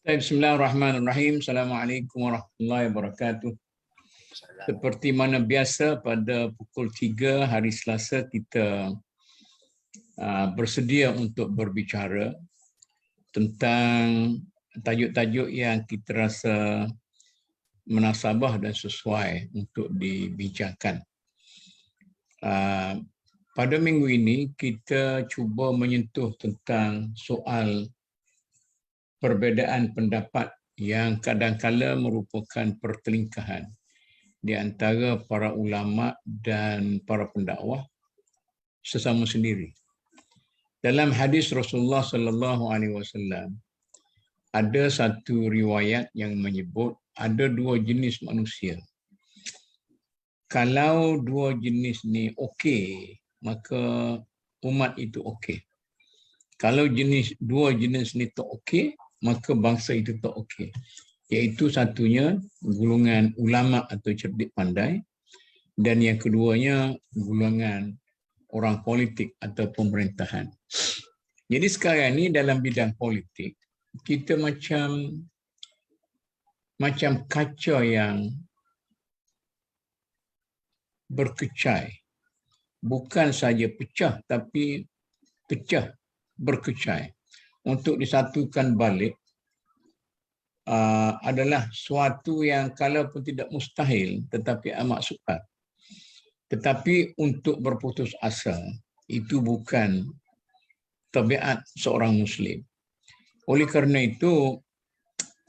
Bismillahirrahmanirrahim. Assalamualaikum warahmatullahi wabarakatuh. Seperti mana biasa pada pukul 3 hari Selasa kita bersedia untuk berbicara tentang tajuk-tajuk yang kita rasa munasabah dan sesuai untuk dibincangkan. Pada minggu ini kita cuba menyentuh tentang soal perbezaan pendapat yang kadang-kala merupakan pertelingkahan di antara para ulama dan para pendakwah sesama sendiri. Dalam hadis Rasulullah sallallahu alaihi wasallam ada satu riwayat yang menyebut ada dua jenis manusia. Kalau dua jenis ni okey, maka umat itu okey. Kalau dua jenis ni tak okey, maka bangsa itu tak okey. Iaitu satunya golongan ulama atau cerdik pandai dan yang keduanya golongan orang politik atau pemerintahan. Jadi sekarang ni dalam bidang politik kita macam kaca yang berkecai. Bukan saja pecah tapi pecah berkecai. Untuk disatukan balik adalah suatu yang kalaupun tidak mustahil tetapi amat sukar. Tetapi untuk berputus asa itu bukan tabiat seorang Muslim. Oleh kerana itu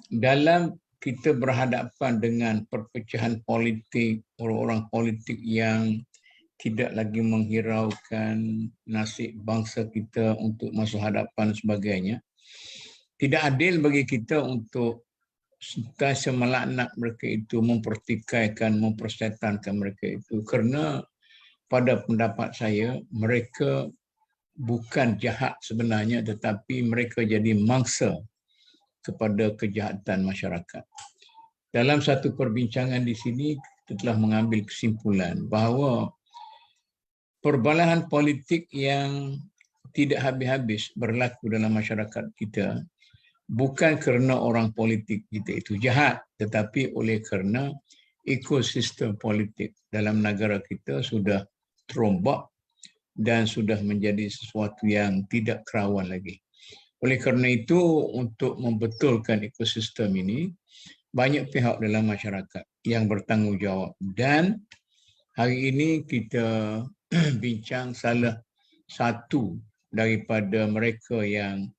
dalam kita berhadapan dengan perpecahan politik, orang-orang politik yang tidak lagi menghiraukan nasib bangsa kita untuk masa hadapan sebagainya. Tidak adil bagi kita untuk sentiasa melaknat mereka itu, mempertikaikan, mempersetankan mereka itu. Kerana pada pendapat saya, mereka bukan jahat sebenarnya tetapi mereka jadi mangsa kepada kejahatan masyarakat. Dalam satu perbincangan di sini, kita telah mengambil kesimpulan bahawa perbalahan politik yang tidak habis-habis berlaku dalam masyarakat kita bukan kerana orang politik kita itu jahat, tetapi oleh kerana ekosistem politik dalam negara kita sudah terombak dan sudah menjadi sesuatu yang tidak kerawan lagi. Oleh kerana itu, untuk membetulkan ekosistem ini, banyak pihak dalam masyarakat yang bertanggungjawab dan hari ini kita bincang salah satu daripada mereka yang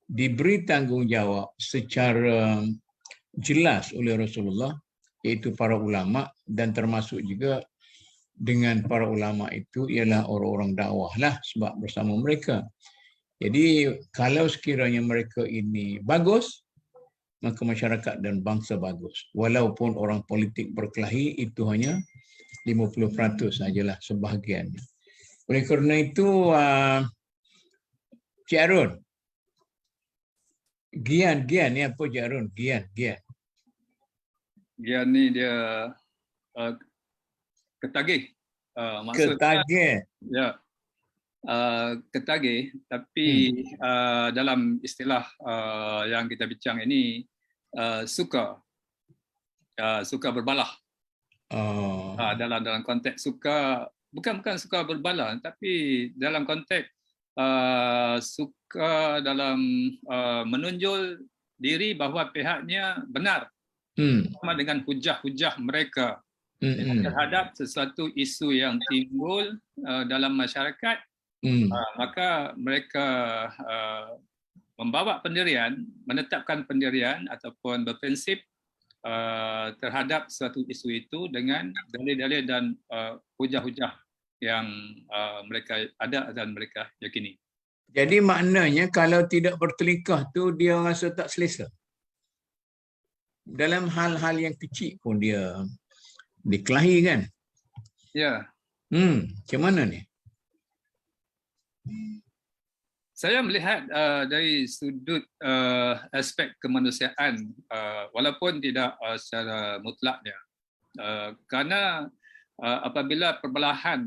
diberi tanggungjawab secara jelas oleh Rasulullah, iaitu para ulama, dan termasuk juga dengan para ulama itu ialah orang-orang dakwah lah sebab bersama mereka. Jadi kalau sekiranya mereka ini bagus, maka masyarakat dan bangsa bagus. Walaupun orang politik berkelahi itu hanya 50% sajalah sebahagiannya. Oleh kerana itu, Cik Arun, Gian ni apa Cik Arun? Gian ni dia ketagih. Ketagih. Ya, ketagih. Tapi dalam istilah yang kita bincang ini suka berbalah. Dalam konteks suka bukan suka berbalah, tapi dalam konteks suka dalam menonjol diri bahawa pihaknya benar sama dengan hujah-hujah mereka terhadap sesuatu isu yang timbul dalam masyarakat. Maka mereka membawa pendirian, menetapkan pendirian ataupun berprinsip terhadap suatu isu itu dengan dalil-dalil dan hujah-hujah yang mereka ada dan mereka yakini. Jadi maknanya kalau tidak bertelingkah tu dia rasa tak selesa. Dalam hal-hal yang kecil pun dia dikelahi kan? Ya. Macam mana ni? Saya melihat dari sudut aspek kemanusiaan, walaupun tidak secara mutlaknya. Kerana apabila perbelahan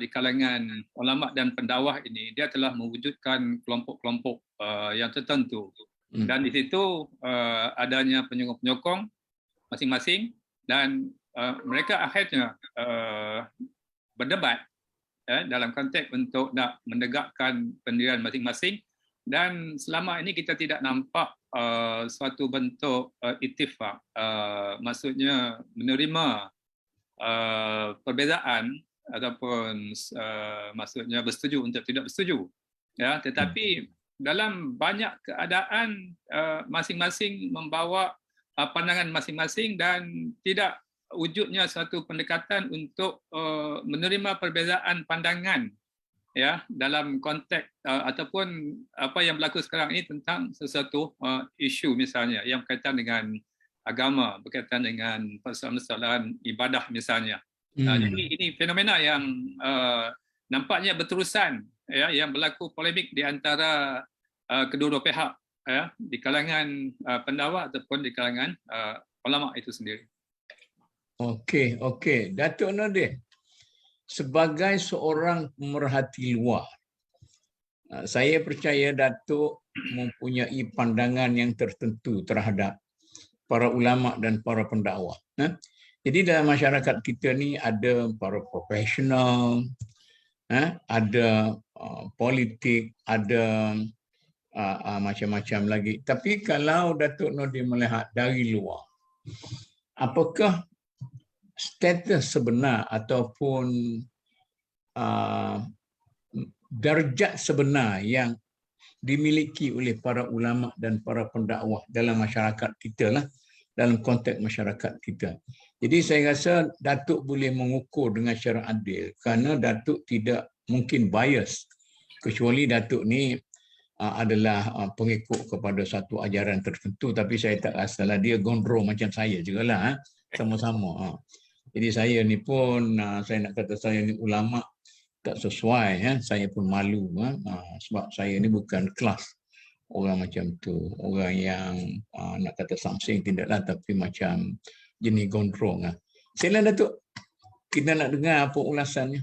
di kalangan ulama dan pendakwah ini, dia telah mewujudkan kelompok-kelompok yang tertentu Dan di situ adanya penyokong-penyokong masing-masing dan mereka akhirnya berdebat dalam konteks untuk nak menegakkan pendirian masing-masing, dan selama ini kita tidak nampak suatu bentuk ittifaq, maksudnya menerima perbezaan ataupun maksudnya bersetuju untuk tidak bersetuju, ya. Tetapi dalam banyak keadaan masing-masing membawa pandangan masing-masing dan tidak wujudnya suatu pendekatan untuk menerima perbezaan pandangan, ya, dalam konteks ataupun apa yang berlaku sekarang ini tentang sesuatu isu misalnya yang berkaitan dengan agama, berkaitan dengan persoalan ibadah misalnya. Jadi ini fenomena yang nampaknya berterusan, ya, yang berlaku polemik di antara kedua-dua pihak, ya, di kalangan pendakwa ataupun di kalangan ulama itu sendiri. Okey. Datuk Nordin, sebagai seorang pemerhati luar, saya percaya Datuk mempunyai pandangan yang tertentu terhadap para ulama dan para pendakwa. Jadi dalam masyarakat kita ni ada para profesional, ada politik, ada macam-macam lagi. Tapi kalau Datuk Nordin melihat dari luar, apakah status sebenar ataupun darjat sebenar yang dimiliki oleh para ulama dan para pendakwah dalam masyarakat kita lah, dalam konteks masyarakat kita. Jadi saya rasa Datuk boleh mengukur dengan secara adil kerana Datuk tidak mungkin bias, kecuali Datuk ni adalah pengikut kepada satu ajaran tertentu, tapi saya tak rasalah dia gondrong macam saya jugalah, sama-sama. Jadi saya ni pun, saya nak kata saya ni ulama tak sesuai, saya pun malu, sebab saya ni bukan kelas orang macam tu, orang yang nak kata something tidaklah, tapi macam jenis gondrong. Sila Datuk, kita nak dengar apa ulasannya.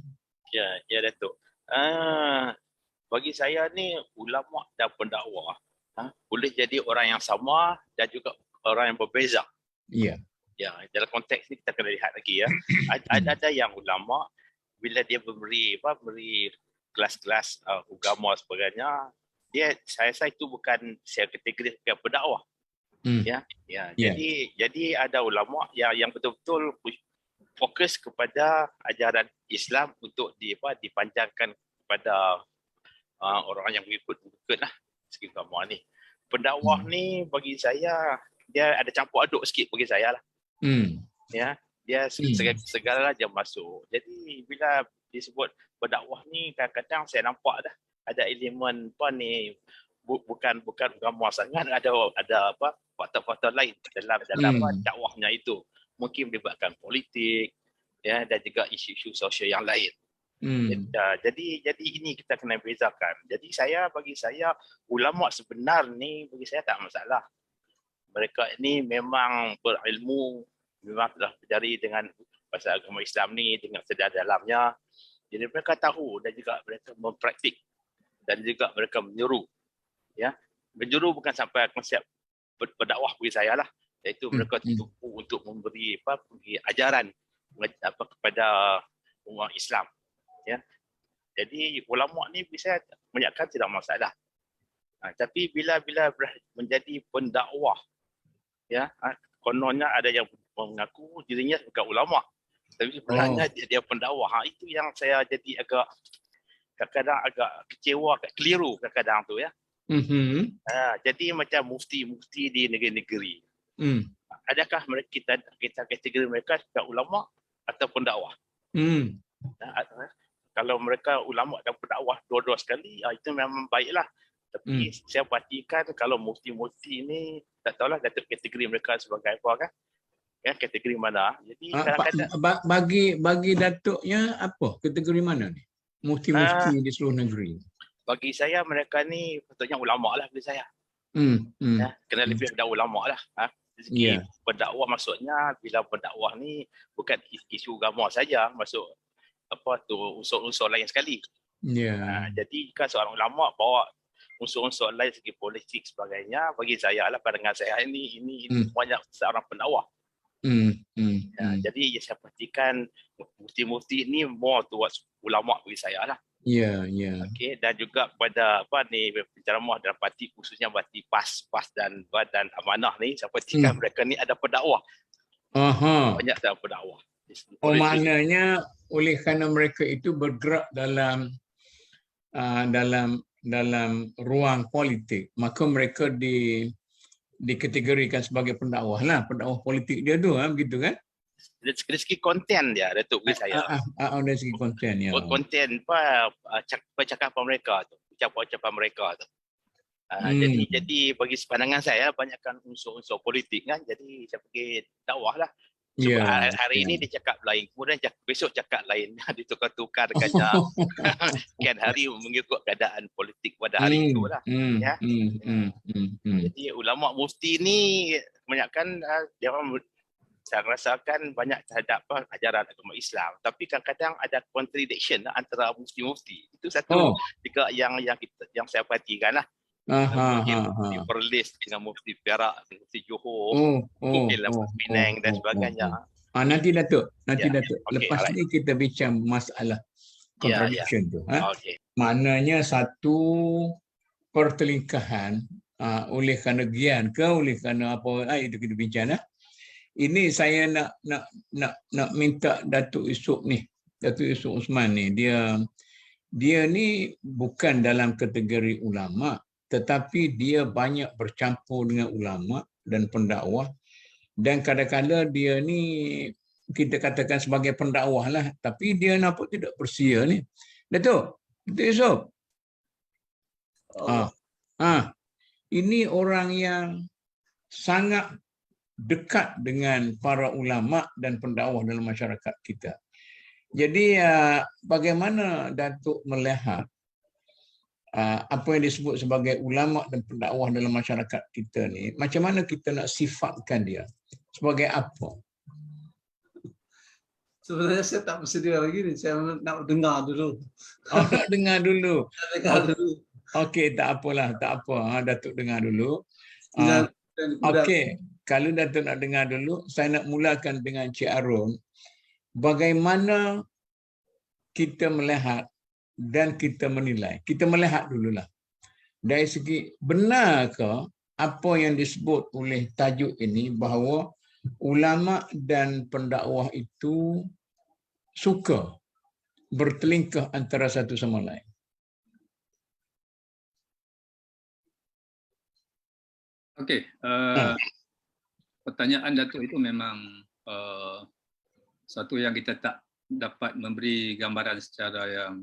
Ya Datuk. Bagi saya ni ulama dan pendakwa boleh jadi orang yang sama dan juga orang yang berbeza. Ya. Ya, dalam konteks ni kita kena lihat lagi ya. Ada yang ulama bila dia beri kelas-kelas agama sebagainya, saya itu bukan saya kategori sebagai pendakwah. Ya. Jadi ada ulama yang betul-betul fokus kepada ajaran Islam untuk dipanjangkan kepada orang yang mengikut lah segi agama ni. Pendakwah ni bagi saya dia ada campur aduk sikit bagi saya lah. Ya, dia segala dia masuk. Jadi bila disebut pendakwah ni kadang-kadang saya nampak dah ada elemen bukan agama sangat, ada faktor-faktor lain dalam dakwahnya itu. Mungkin melibatkan politik, ya, dan juga isu-isu sosial yang lain. Jadi ini kita kena bezakan. Jadi bagi saya ulama sebenar ni bagi saya tak masalah. Mereka ini memang berilmu, memang telah belajar dengan pasal agama Islam ni dengan sedar dalamnya. Jadi mereka tahu dan juga mereka mempraktik dan juga mereka menyeru. Ya, menyeru bukan sampai konsep berdakwah bagi saya lah. Iaitu mereka tumpu untuk memberi ajaran kepada umat Islam. Ya. Jadi ulama ni bisa menyatakan tidak masalah. Tapi bila menjadi pendakwah, ya, kononnya ada yang mengaku dirinya bukan ulama, tapi sebenarnya dia pendakwah. Itu yang saya jadi kadang-kadang agak kecewa, agak keliru kadang-kadang tu ya. Jadi macam mufti-mufti di negeri-negeri. Adakah kita kategori mereka sebagai ulama atau pendakwah? Kalau mereka ulama dan pendakwah dua-dua sekali, itu memang baiklah. Tapi saya perhatikan kalau mufti-mufti ini tak tahulah Datuk kategori mereka sebagai apa kan? Ya, kategori mana? Jadi kadang-kadang bagi Datuknya apa? Kategori mana ni? Mufti-mufti di seluruh negeri. Bagi saya mereka ni patutnya ulama lah bagi saya. Ya, kena lebih pada ulama lah. Segi pendakwah maksudnya bila pendakwah ni bukan isu agama saja, masuk unsur-unsur lain sekali. Jadi kan seorang ulama bawa unsur-unsur lain segi politik sebagainya, bagi saya lah pandangan saya ini banyak seorang pendakwah. Jadi saya perhatikan mufti-mufti ni more towards ulama bagi saya lah. Okey, dan juga pada penceramah dalam parti, khususnya parti PAS dan Badan Amanah ni, saya perhatikan mereka ni ada pendakwah. Banyak ada pendakwah. Maknanya oleh kerana mereka itu bergerak dalam ruang politik, maka mereka dikategorikan sebagai pendakwah lah, pendakwah politik dia tu, begitu kan? Dari segi konten dia, Datuk, bagi saya. Dari segi konten, ya. Konten percakapan mereka tu, ucapan-ucapan mereka tu. Jadi bagi pandangan saya, banyakkan unsur-unsur politik kan, jadi saya pergi dakwah lah. Sebab hari ini dia cakap lain, kemudian besok cakap lain, ditukar-tukar dekannya. Sekian hari mengikut keadaan politik pada hari itu lah. Jadi ulama mufti ni kebanyakan dia orang, saya rasakan banyak terhadap ajaran agama Islam, tapi kadang-kadang ada contradiction antara mufti-mufti. Itu satu juga yang saya perhatikan lah. Mufti Perlis dengan mufti Perak, mufti Johor, mungkin mufti Penang dan sebagainya. Nanti Datuk. Lepas ni kita bincang masalah contradiction tu. Maknanya satu pertelingkahan oleh kerana gian ke, oleh kerana apa, itu kita bincang lah. Ini saya nak minta Datuk Yusof Osman ni, dia ni bukan dalam kategori ulama, tetapi dia banyak bercampur dengan ulama dan pendakwah, dan kadang-kadang dia ni kita katakan sebagai pendakwah lah, tapi dia nampak tidak bersia ni. Datuk Yusof. Ini orang yang sangat dekat dengan para ulama dan pendakwah dalam masyarakat kita. Jadi bagaimana Datuk melihat apa yang disebut sebagai ulama dan pendakwah dalam masyarakat kita ni, macam mana kita nak sifatkan dia? Sebagai apa? Sebenarnya saya tak bersedia lagi ni, saya nak dengar dulu. Nak dengar dulu. Dengar dulu. Okey, tak apalah, tak apa. Datuk dengar dulu. Okey, kalau Datuk nak dengar dulu, saya nak mulakan dengan Cik Arun. Bagaimana kita melihat dan kita menilai. Kita melihat dululah. Dari segi benarkah apa yang disebut oleh tajuk ini, bahawa ulama dan pendakwah itu suka bertelingkah antara satu sama lain? Okey, pertanyaan Datuk itu memang satu yang kita tak dapat memberi gambaran secara yang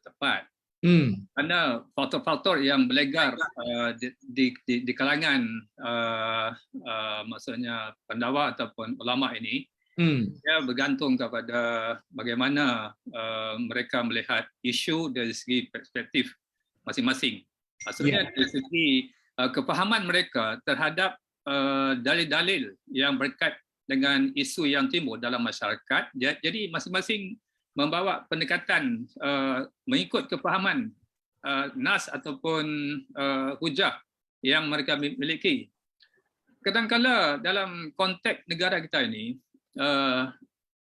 tepat. Kerana faktor-faktor yang berlegar di kalangan maksudnya pendakwa ataupun ulama ini, dia bergantung kepada bagaimana mereka melihat isu dari segi perspektif masing-masing. Maksudnya dari segi kefahaman mereka terhadap dalil-dalil yang berkait dengan isu yang timbul dalam masyarakat. Jadi masing-masing membawa pendekatan mengikut kefahaman nas ataupun hujah yang mereka miliki. Kadang-kala dalam konteks negara kita ini,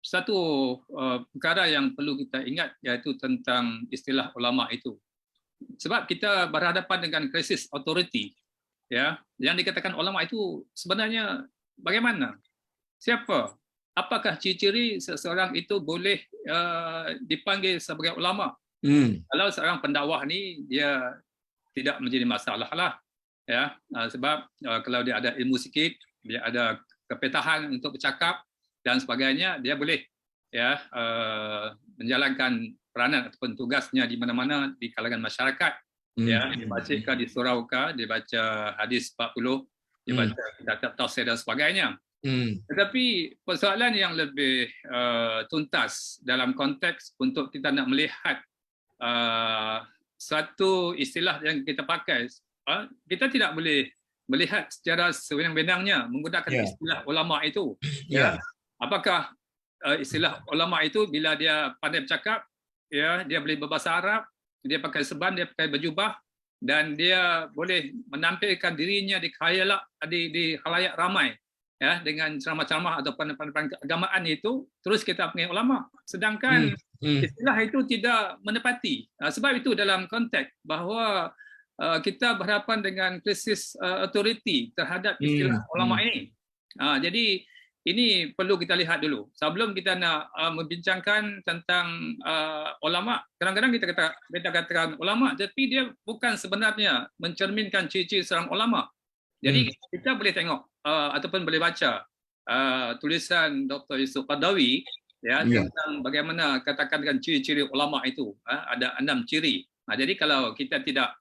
satu perkara yang perlu kita ingat iaitu tentang istilah ulama itu. Sebab kita berhadapan dengan krisis authority, ya, yang dikatakan ulama itu sebenarnya bagaimana? Siapa? Apakah ciri-ciri seseorang itu boleh dipanggil sebagai ulama? Kalau seorang pendakwah ni dia tidak menjadi masalah lah, ya, sebab kalau dia ada ilmu sikit, dia ada kepetahan untuk bercakap dan sebagainya, dia boleh ya menjalankan peranan ataupun tugasnya di mana-mana di kalangan masyarakat. Ya, dibacakan di surau kah, dibaca hadis 40, dibaca kitab tafsir dan sebagainya. Tetapi persoalan yang lebih tuntas dalam konteks untuk kita nak melihat satu istilah yang kita pakai, kita tidak boleh melihat secara sewenang-wenangnya menggunakan istilah ulama itu. Ya. Apakah istilah ulama itu bila dia pandai bercakap, ya, dia boleh berbahasa Arab, dia pakai serban, dia pakai berjubah, dan dia boleh menampilkan dirinya di khalayak ramai, ya, dengan ceramah-ceramah atau pendapat keagamaan itu, terus kita panggil ulama. Sedangkan istilah itu tidak menepati. Sebab itu dalam konteks bahawa kita berhadapan dengan krisis authority terhadap istilah ulama ini. Jadi ini perlu kita lihat dulu sebelum kita nak membincangkan tentang ulama. Kadang-kadang kita katakan ulama, tapi dia bukan sebenarnya mencerminkan ciri-ciri seorang ulama. Jadi kita boleh tengok ataupun boleh baca tulisan Dr. Yusuf Qaradawi, ya, tentang bagaimana katakan dengan ciri-ciri ulama itu. Ada 6 ciri. Jadi kalau kita tidak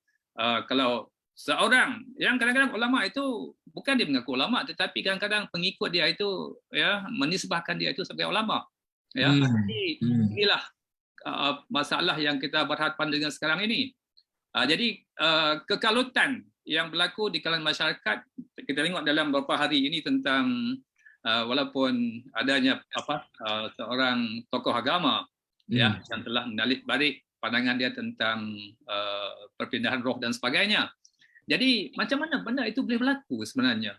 kalau seorang yang kadang-kadang ulama itu bukan dia mengaku ulama, tetapi kadang-kadang pengikut dia itu, ya, menisbahkan dia itu sebagai ulama, ya. Jadi inilah masalah yang kita berhadapan dengan sekarang ini. Jadi kekalutan yang berlaku di kalangan masyarakat, kita tengok dalam beberapa hari ini tentang walaupun adanya seorang tokoh agama, ya, yang telah menarik balik pandangan dia tentang perpindahan roh dan sebagainya. Jadi macam mana benda itu boleh berlaku sebenarnya?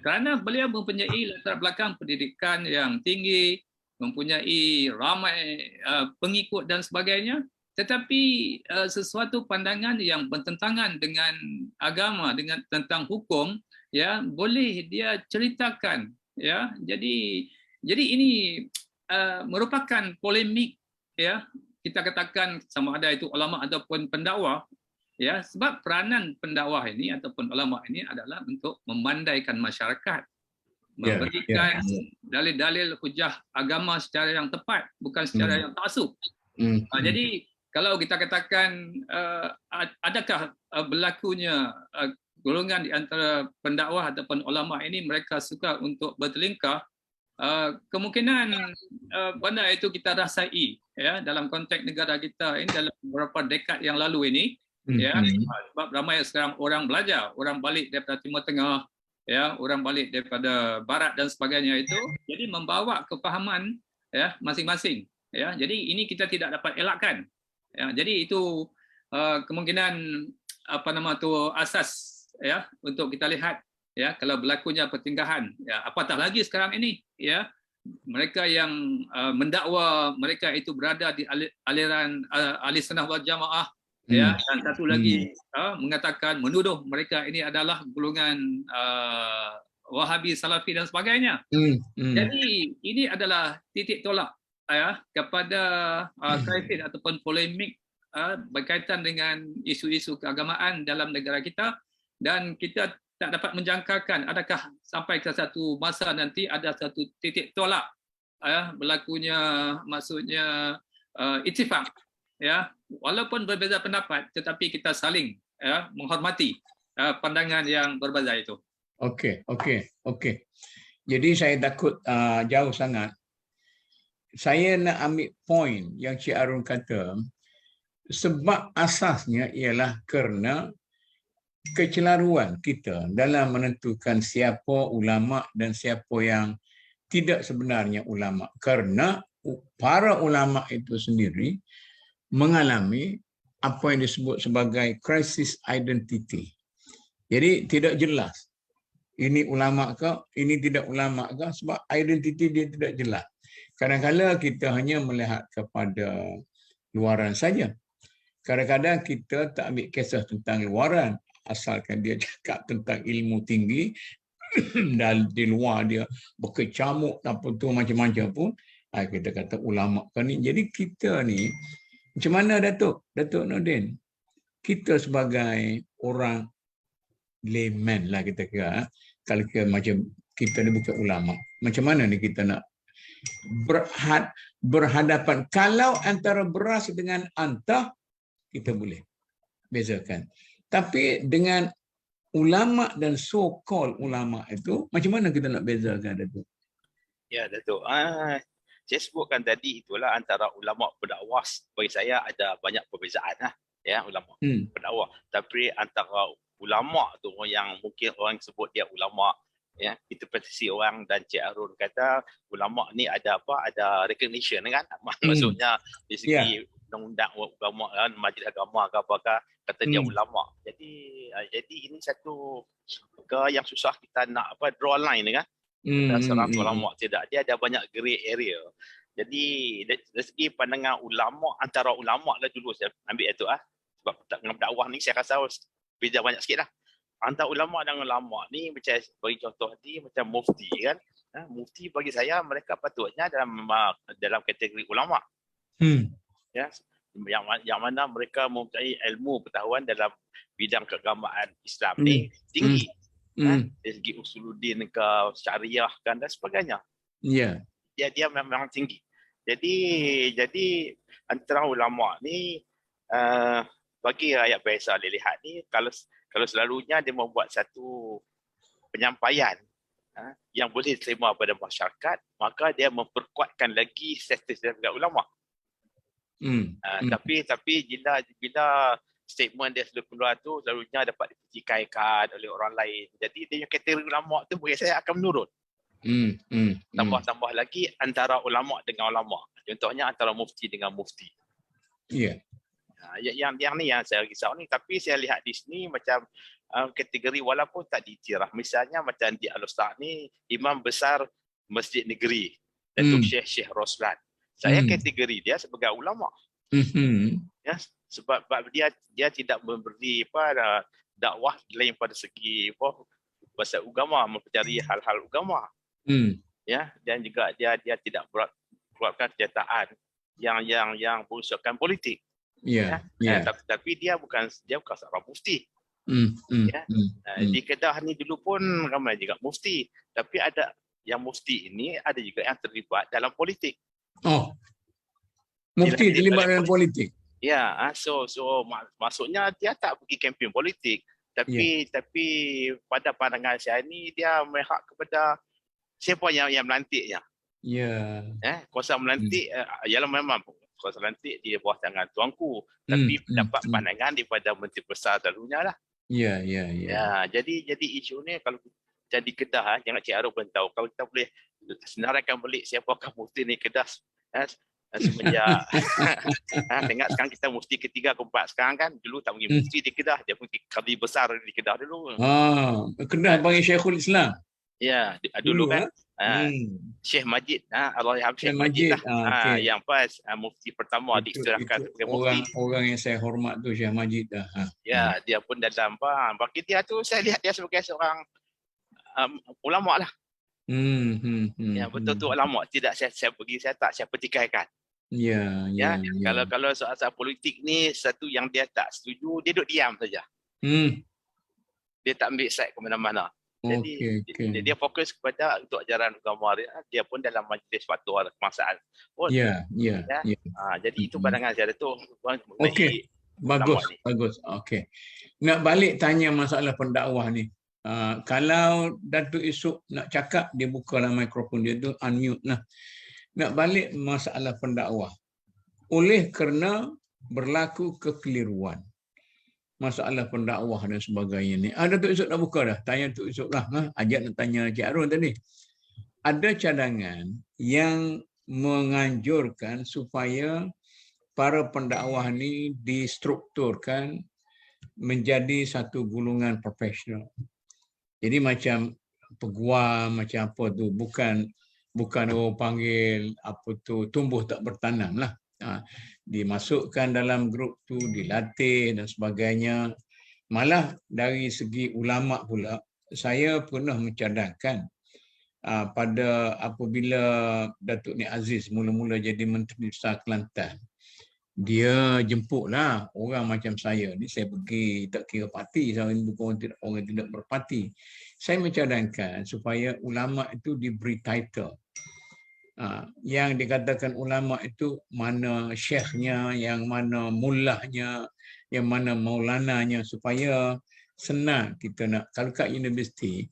Kerana beliau mempunyai latar belakang pendidikan yang tinggi, mempunyai ramai pengikut dan sebagainya, tetapi sesuatu pandangan yang bertentangan dengan agama, dengan tentang hukum, ya, boleh dia ceritakan, ya. Jadi ini merupakan polemik, ya. Kita katakan sama ada itu ulama ataupun pendakwah, ya, sebab peranan pendakwah ini ataupun ulama ini adalah untuk memandaikan masyarakat, memberikan dalil-dalil hujah agama secara yang tepat, bukan secara yang taksub. Jadi kalau kita katakan adakah berlakunya golongan di antara pendakwah ataupun ulama ini mereka suka untuk bertelingkah, kemungkinan benda itu kita rasai, ya, dalam konteks negara kita ini dalam beberapa dekad yang lalu ini, ya, sebab ramai sekarang orang belajar, orang balik daripada Timur Tengah, ya, orang balik daripada Barat dan sebagainya itu, jadi membawa kefahaman, ya, masing-masing, ya. Jadi ini kita tidak dapat elakkan, ya. Jadi itu kemungkinan asas, ya, untuk kita lihat, ya, kalau berlakunya pertinggahan, ya, apatah lagi sekarang ini, ya, mereka yang mendakwa mereka itu berada di aliran ahli sunnah wal jamaah, ya, dan satu lagi mengatakan menuduh mereka ini adalah golongan Wahabi, Salafi dan sebagainya. Jadi ini adalah titik tolak, ya, kepada krisis ataupun polemik berkaitan dengan isu-isu keagamaan dalam negara kita, dan kita tak dapat menjangkakan adakah sampai ke satu masa nanti ada satu titik tolak, berlakunya maksudnya ittifaq, ya, walaupun berbeza pendapat tetapi kita saling, ya, menghormati pandangan yang berbeza itu. Okey. Jadi saya takut jauh sangat. Saya nak ambil poin yang Cik Arun kata, sebab asasnya ialah kerana kecelaruan kita dalam menentukan siapa ulama dan siapa yang tidak sebenarnya ulama, kerana para ulama itu sendiri mengalami apa yang disebut sebagai krisis identity. Jadi tidak jelas ini ulama ke, ini tidak ulama ke, sebab identiti dia tidak jelas. Kadang-kadang kita hanya melihat kepada luaran saja. Kadang-kadang kita tak ambil kisah tentang luaran, asalkan dia cakap tentang ilmu tinggi dan di luar dia berkecamuk apa tu macam-macam pun, kita kata ulama kan ni. Jadi kita ni macam mana Datuk Nordin? Kita sebagai orang layman lah kita kira, kalau macam kita ni bukan ulama, macam mana ni kita nak berhadapan? Kalau antara beras dengan antah kita boleh bezakan, tapi dengan ulama dan so-called ulama itu, macam mana kita nak bezakan, Datuk? Ya, Datuk. Saya sebutkan tadi itulah antara ulama pendakwah, bagi saya ada banyak perbezaan lah, ya, ulama pendakwah. Tapi antara ulama tu yang mungkin orang sebut dia ulama, ya, interpretasi orang, dan Cik Arun kata ulama ni ada apa? Ada recognition kan? Maksudnya di segi undang-undang agama kan, majlis agama ke apakah kata dia Hmm. ulama. Jadi ini satu perkara yang susah kita nak draw line ni kan. Kata seorang ulama tidak, dia ada banyak grey area. Jadi dari segi pandangan ulama, antara ulama lah dulu saya ambil itu sebab dengan dakwah ni saya rasa beza banyak sikit lah. Antara ulama dengan ulama ni macam bagi contoh ni macam mufti kan. Mufti bagi saya mereka patutnya dalam kategori ulama. Ya, yang mana mereka mempunyai ilmu pengetahuan dalam bidang keagamaan Islam ni tinggi. Dari segi usuluddin ke syariah kan dan sebagainya. Ya. Dia memang tinggi. Jadi antara ulama ni bagi rakyat biasa lihat ni kalau selalunya dia membuat satu penyampaian yang boleh diterima pada masyarakat, maka dia memperkuatkan lagi status dia sebagai ulama. Tapi bila statement dia sudah keluar tu selalunya dapat dipertikaikan oleh orang lain. Jadi dia kategori ulama tu bagi saya akan menurun. Tambah lagi antara ulama dengan ulama. Contohnya antara mufti dengan mufti. Ya. Yang ni yang saya risau ni. Tapi saya lihat di sini macam kategori walaupun tak diiktiraf. Misalnya macam di Al-Ustaz ni imam besar Masjid Negeri Datuk Syekh Roslan. Saya kategori dia sebagai ulama. Ya, sebab dia tidak memberi dakwah lain pada segi pasal agama, mempelajari hal-hal agama. Ya, dan juga dia tidak keluarkan kenyataan yang berunsurkan politik. Tapi dia bukan seorang mufti. Di Kedah ni dulu pun ramai juga mufti, tapi ada yang mufti ini ada juga yang terlibat dalam politik. Mufti terlibat dalam politik. Ya, so maksudnya dia tak pergi kempen politik, tapi pada pandangan saya ni dia memihak kepada siapa yang melantiknya. Ya. Kuasa melantik ialah memang kuasa melantik di bawah tangan tuanku, tapi dapat pandangan daripada menteri besar selalunya lah. Ya. Jadi isu ni kalau jadi Kedah jangan Cik Arif pun tahu. Kalau kita boleh senaraikan balik siapakah mufti ni Kedah semenjak tengok sekarang kita mufti ketiga keempat sekarang kan, dulu tak pergi mufti di Kedah, dia pergi kadi besar di Kedah dulu. Kedah panggil Syekhul Islam. Ya, dulu kan Syekh Majid, Allahyarham Syekh Majid lah. Yang pas mufti pertama diiktirafkan sebagai mufti. Orang yang saya hormat tu Syekh Majid dah. Ya, dia pun dalam bagi dia tu saya lihat dia sebagai seorang ulama lah. Ya, betul-betul ulama. Tidak saya pertikaikan. Ya. Kalau soal politik ni satu yang dia tak setuju, dia duduk diam saja. Dia tak ambil side ke mana-mana. Jadi dia fokus kepada untuk ajaran agama dia pun dalam majlis fatwa kebangsaan. Jadi itu pandangan saya tu. Okey. Bagus. Okey. Nak balik tanya masalah pendakwah ni. Kalau Datuk esok nak cakap, dia bukalah mikrofon dia tu, unmute lah. Nak balik masalah pendakwah. Oleh kerana berlaku kekeliruan masalah pendakwah dan sebagainya ni. Datuk esok dah buka dah. Tanya Datuk esok lah. Ajak nak tanya Cik Arun tadi. Ada cadangan yang menganjurkan supaya para pendakwah ni distrukturkan menjadi satu golongan profesional. Jadi macam peguam, macam apa tu, bukan orang panggil apa tu tumbuh tak bertanam lah. Dimasukkan dalam grup tu, dilatih dan sebagainya. Malah dari segi ulama pula, saya pernah mencadangkan pada apabila Datuk Ni Aziz mula-mula jadi Menteri Besar Kelantan, dia jemputlah orang macam saya ni. Saya pergi tak kira parti, saya bukan orang tidak berparti. Saya mencadangkan supaya ulama itu diberi title. Yang dikatakan ulama itu mana syekhnya, yang mana mullahnya, yang mana maulananya, supaya senang kita nak. Kalau kat universiti,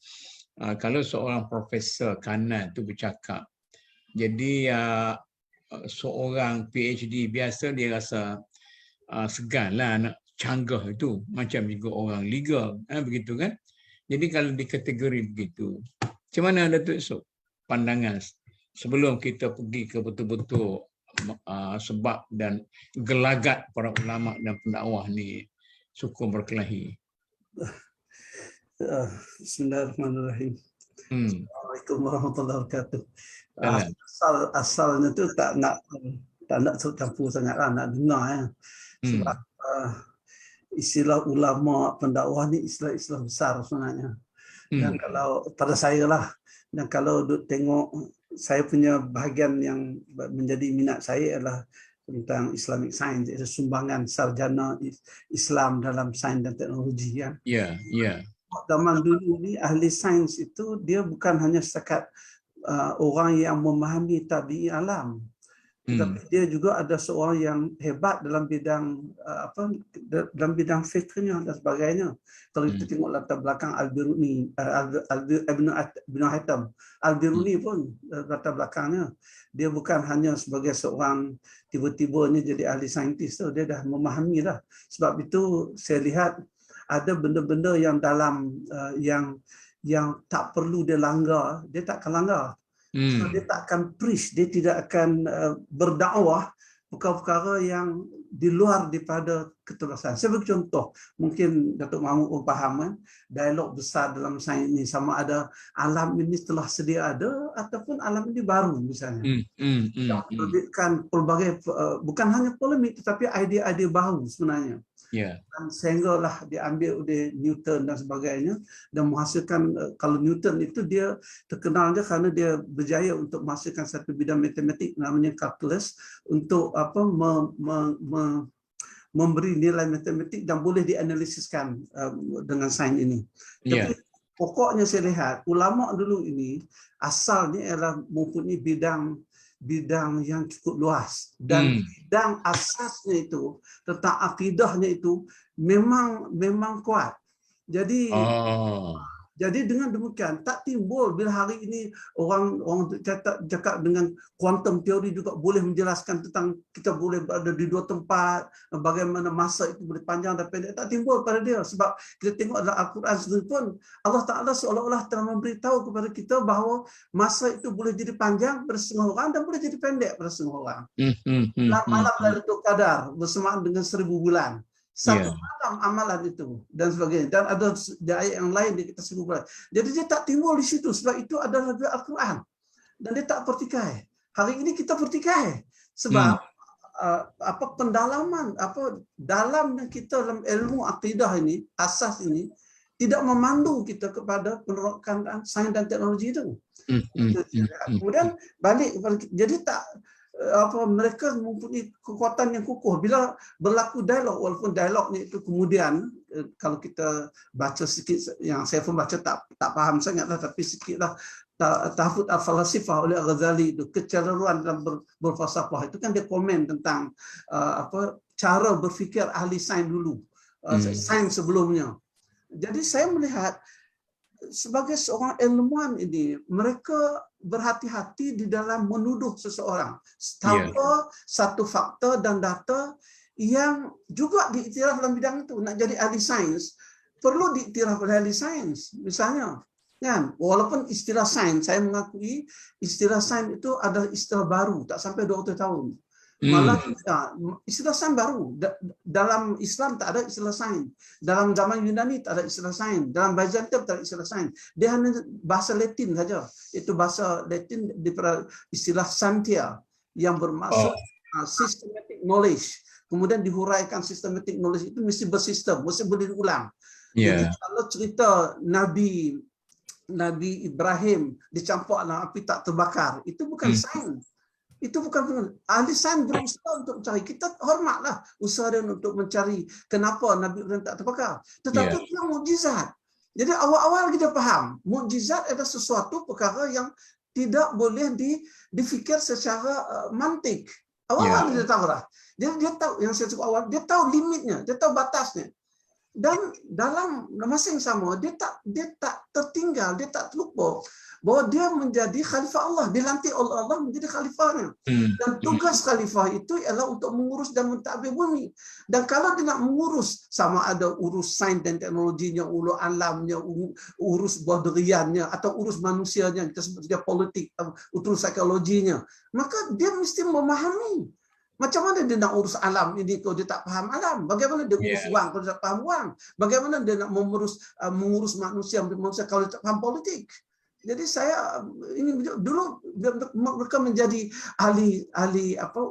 kalau seorang profesor kanan tu bercakap, jadi seorang PhD biasa dia rasa seganlah nak canggah itu, macam juga orang legal, begitu kan. Jadi kalau di kategori begitu, macam mana Datuk esok pandangan sebelum kita pergi ke betul-betul sebab dan gelagat para ulama dan pendakwah ni suka berkelahi. Bismillahirrahmanirrahim. Assalamualaikum warahmatullahi wabarakatuh. Asalnya tu tak nak campur sangatlah, nak dengar ya. Sebab istilah ulama pendakwah ni istilah besar sebenarnya. Dan kalau pada saya lah, dan kalau duk tengok, saya punya bahagian yang menjadi minat saya adalah tentang Islamic Science, iaitu sumbangan sarjana Islam dalam sains dan teknologi kan. Ya, ya. Zaman dulu ni ahli sains itu dia bukan hanya setakat orang yang memahami tabi'i alam, tetapi dia juga ada seorang yang hebat dalam bidang dalam bidang fiqhnya dan sebagainya. Kalau kita tengok latar belakang Al-Biruni, Ibn Haytham, Al-Biruni pun latar belakangnya, dia bukan hanya sebagai seorang tiba-tiba ni jadi ahli saintis tu, dia dah memahami dah. Sebab itu saya lihat ada benda-benda yang dalam yang tak perlu dia langgar, dia tak akan langgar. So, dia tak akan preach, dia tidak akan berdakwah perkara-perkara yang di luar daripada keterbatasan. Saya beri contoh, mungkin Datuk Mahmud pun faham kan, dialog besar dalam sains ini sama ada alam ini telah sedia ada ataupun alam ini baru misalnya. Terbitkan pelbagai, bukan hanya polemik tetapi idea-idea baru sebenarnya. Yeah. Dan sehinggalah diambil oleh Newton dan sebagainya dan menghasilkan, kalau Newton itu dia terkenalnya kerana dia berjaya untuk menghasilkan satu bidang matematik namanya calculus untuk memberi nilai matematik dan boleh dianalisiskan dengan sains ini. Yeah. Tapi pokoknya saya lihat ulama dulu ini asalnya ialah mempunyai bidang yang cukup luas dan bidang asasnya itu tentang akidahnya itu memang kuat. Jadi jadi dengan demikian tak timbul bila hari ini orang cakap dengan quantum theory juga boleh menjelaskan tentang kita boleh berada di dua tempat, bagaimana masa itu boleh panjang dan pendek, tak timbul pada dia. Sebab kita tengok dalam Al-Quran sendiri pun Allah Ta'ala seolah-olah telah memberitahu kepada kita bahawa masa itu boleh jadi panjang pada setengah orang dan boleh jadi pendek pada setengah orang. Malam Lailatul Qadar bersamaan dengan 1000 bulan. Satu malam amalan itu dan sebagainya, dan ada ayat yang lain di kita sebut. Jadi dia tak timbul di situ sebab itu adalah Al-Quran dan dia tak pertikai. Hari ini kita pertikai sebab pendalaman dalamnya kita dalam ilmu akidah ini, asas ini tidak memandu kita kepada penerokan sains dan teknologi itu. Kemudian balik, jadi tak mereka mempunyai kekuatan yang kukuh bila berlaku dialog, walaupun dialognya itu kemudian kalau kita baca sikit, yang saya pun baca tak faham sangatlah, tapi sikitlah Tahfudz al-Falasifah oleh Al-Ghazali itu, kecelaruan dalam berfalsafah itu kan dia komen tentang cara berfikir ahli sains dulu, sains sebelumnya. Jadi saya melihat sebagai seorang ilmuwan ini, mereka berhati-hati di dalam menuduh seseorang tanpa satu fakta dan data yang juga diiktiraf dalam bidang itu. Nak jadi ahli sains perlu diiktiraf oleh ahli sains. Misalnya, kan, walaupun istilah sains, saya mengakui istilah sains itu adalah istilah baru, tak sampai 200 tahun. Malah istilah sains baru. Dalam Islam tak ada istilah sains. Dalam zaman Yunani tak ada istilah sains. Dalam Byzantium tak ada istilah sains. Dia hanya bahasa Latin saja. Itu bahasa Latin istilah Santia yang bermaksud systematic knowledge. Kemudian dihuraikan systematic knowledge itu mesti bersistem, mesti boleh diulang. Jadi kalau cerita Nabi Ibrahim dicampur dalam api tak terbakar, itu bukan sains. Itu bukan ahli sains berusaha untuk mencari. Kita hormatlah usaha dia untuk mencari kenapa Nabi Ibrahim tak terbakar. Tetapi itu mukjizat. Jadi awal-awal kita faham, mukjizat adalah sesuatu perkara yang tidak boleh difikir secara mantik. Awal-awal dia tahu lah. Dia tahu, yang saya sebut awal, dia tahu limitnya, dia tahu batasnya. Dan dalam masa yang sama, dia tak tertinggal, dia tak terlupa bahwa dia menjadi khalifah Allah, dilantik oleh Allah menjadi khalifahnya. Dan tugas khalifah itu ialah untuk mengurus dan mentadbir bumi. Dan kalau dia nak mengurus, sama ada urus sains dan teknologinya, urus alamnya, urus budayanya, atau urus manusianya, kita sebut dia politik, urus psikologinya, maka dia mesti memahami macam mana dia nak urus alam ini kalau dia tak faham alam. Bagaimana dia urus wang kalau dia tak faham wang. Bagaimana dia nak mengurus manusia kalau dia tak faham politik. Jadi saya ini dulu mereka menjadi ahli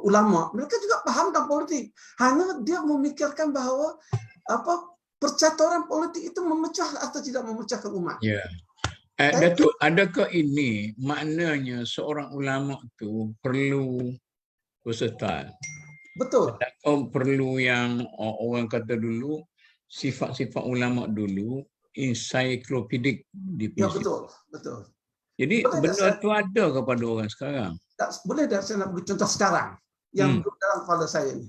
ulama. Mereka juga faham tentang politik. Hanya dia memikirkan bahawa percaturan politik itu memecah atau tidak memecahkan umat. Ya. Datuk, adakah ini maknanya seorang ulama itu perlu versatile? Betul. Adakah perlu yang orang kata dulu, sifat-sifat ulama dulu ensiklopedik di Ya, betul. Jadi Boleh benda itu ada kepada orang sekarang. Boleh tak saya nak beri contoh sekarang yang dalam kepala saya ni.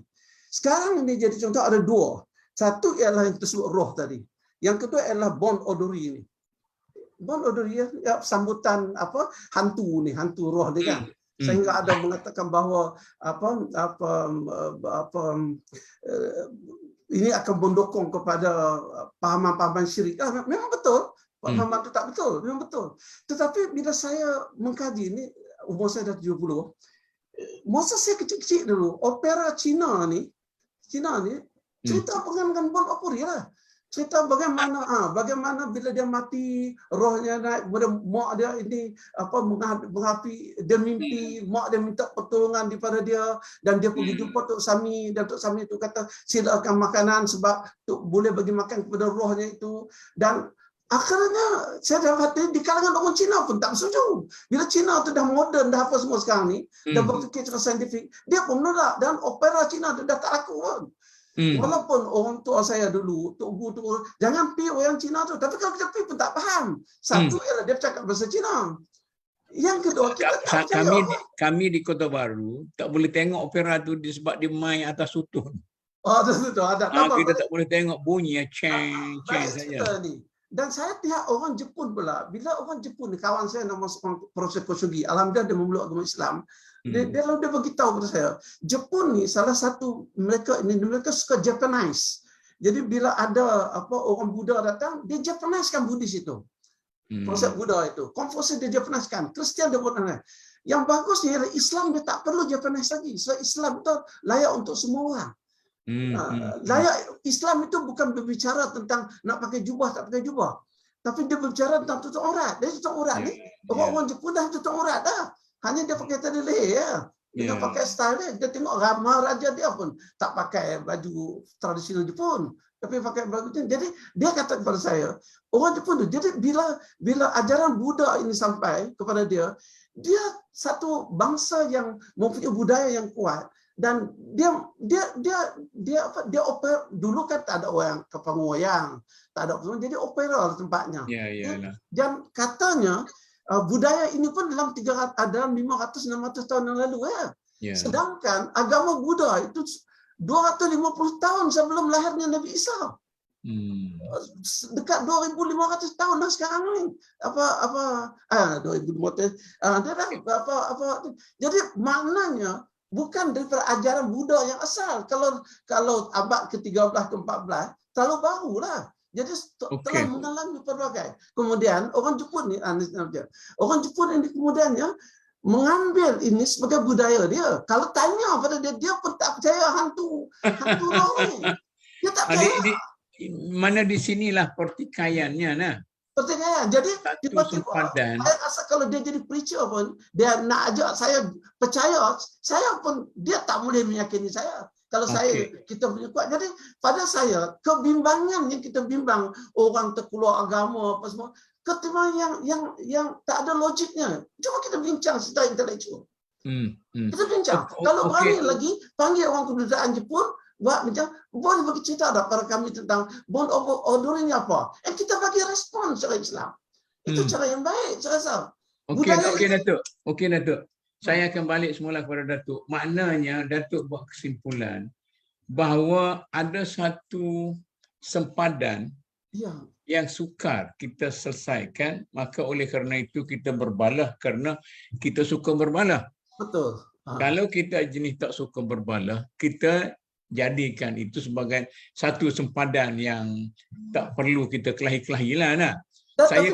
Sekarang ini jadi contoh ada dua. Satu ialah yang tersebut roh tadi. Yang kedua ialah Bon Odori ni. Bon Odori ya, sambutan hantu roh ni kan. Sehingga ada mengatakan bahawa ini akan mendukung kepada pahaman-pahaman syirik. Memang betul, pahaman itu tak betul, memang betul. Tetapi bila saya mengkaji ini, umur saya dah 70, masa saya kecil-kecil dulu, opera Cina ni cerita dengan Bon Odori lah. Cerita bagaimana bila dia mati, rohnya naik, kemudian mak dia ini menghapi, dia mimpi, mak dia minta pertolongan daripada dia dan dia pergi jumpa Tok Sami dan Tok Sami itu kata silakan makanan sebab Tok boleh bagi makan kepada rohnya itu. Dan akhirnya saya dapat di kalangan orang Cina pun tak setuju. Bila Cina tu dah moden, dah apa semua sekarang ni, dah berfikir secara saintifik, dia pun menolak dan opera Cina tu dah tak laku pun. Walaupun orang tua saya dulu, Tok Guru, jangan pergi orang Cina tu. Tapi kalau kita pergi pun tak faham. Satu ialah dia bercakap bahasa Cina. Yang kedua, kita tak percaya. Kami di Kota Baru tak boleh tengok opera tu sebab dia main atas sutun. Betul. Ada. Kita tak boleh tengok bunyi ceng saja. Dan saya pihak orang Jepun pula. Bila orang Jepun ni, kawan saya nama Profesor Kosugi, alhamdulillah dia memeluk agama Islam. Dia beritahu kepada saya, Jepun ni salah satu mereka suka Japanize. Jadi bila ada orang Buddha datang, dia Japanizekan Buddhis itu. Konsep Buddha itu. Konfusius dia Japanizekan, Kristian dia buat aneh. Yang bagus ni ialah Islam dia tak perlu Japanize lagi. So Islam itu layak untuk semua orang. Layak Islam itu bukan berbicara tentang nak pakai jubah tak pakai jubah. Tapi dia berbicara tentang tutup aurat. Dia tutup aurat ni, orang Jepun dah tutup aurat dah. Hanya dia pakai tali leher ya. Dia pakai style dia. Dia tengok ramah raja dia pun tak pakai baju tradisional Jepun, tapi pakai baju dia. Jadi dia kata kepada saya, orang Jepun tu. Jadi bila ajaran Buddha ini sampai kepada dia satu bangsa yang mempunyai budaya yang kuat dan dia opera dulu kan tak ada orang kepang wayang, tak ada apa, jadi opera tempatnya. Dan katanya budaya ini pun dalam 500-600 tahun yang lalu ya. Sedangkan agama Buddha itu 250 tahun sebelum lahirnya Nabi Isa. Dekat 2,500 tahun dah sekarang ni. 2,500. Jadi maknanya bukan daripada ajaran Buddha yang asal. Kalau abad ke-13 ke-14 terlalu barulah. Jadi telah mengalami pelbagai. Kemudian orang Jepun ni, ini kemudiannya mengambil ini sebagai budaya dia. Kalau tanya pada dia pun tak percaya hantu roh ni. Dia tak percaya. Mana di sinilah pertikaiannya nah. Pertikaian. Jadi tiba-tiba kalau dia jadi preacher pun, dia nak ajak saya percaya, saya pun dia tak boleh meyakini saya. Kalau kita punya kuat. Jadi pada saya kebimbangan yang kita bimbang orang terkeluar agama apa semua, ketimbang yang tak ada logiknya. Cuma kita bincang secara intelektual. Kita bincang. Kalau berani lagi panggil orang kebudayaan Jepun, buat macam boleh bagi cerita tak pada kami tentang Bon Odori ni apa? Kita bagi respon secara Islam. Itu cara yang baik saya rasa. Okey Datuk. Saya akan balik semula kepada Datuk. Maknanya Datuk buat kesimpulan bahawa ada satu sempadan yang sukar kita selesaikan, maka oleh kerana itu kita berbalah kerana kita suka berbalah. Betul. Kalau kita jenis tak suka berbalah, kita jadikan itu sebagai satu sempadan yang tak perlu kita kelahi-kelahi lah. Nah. Tapi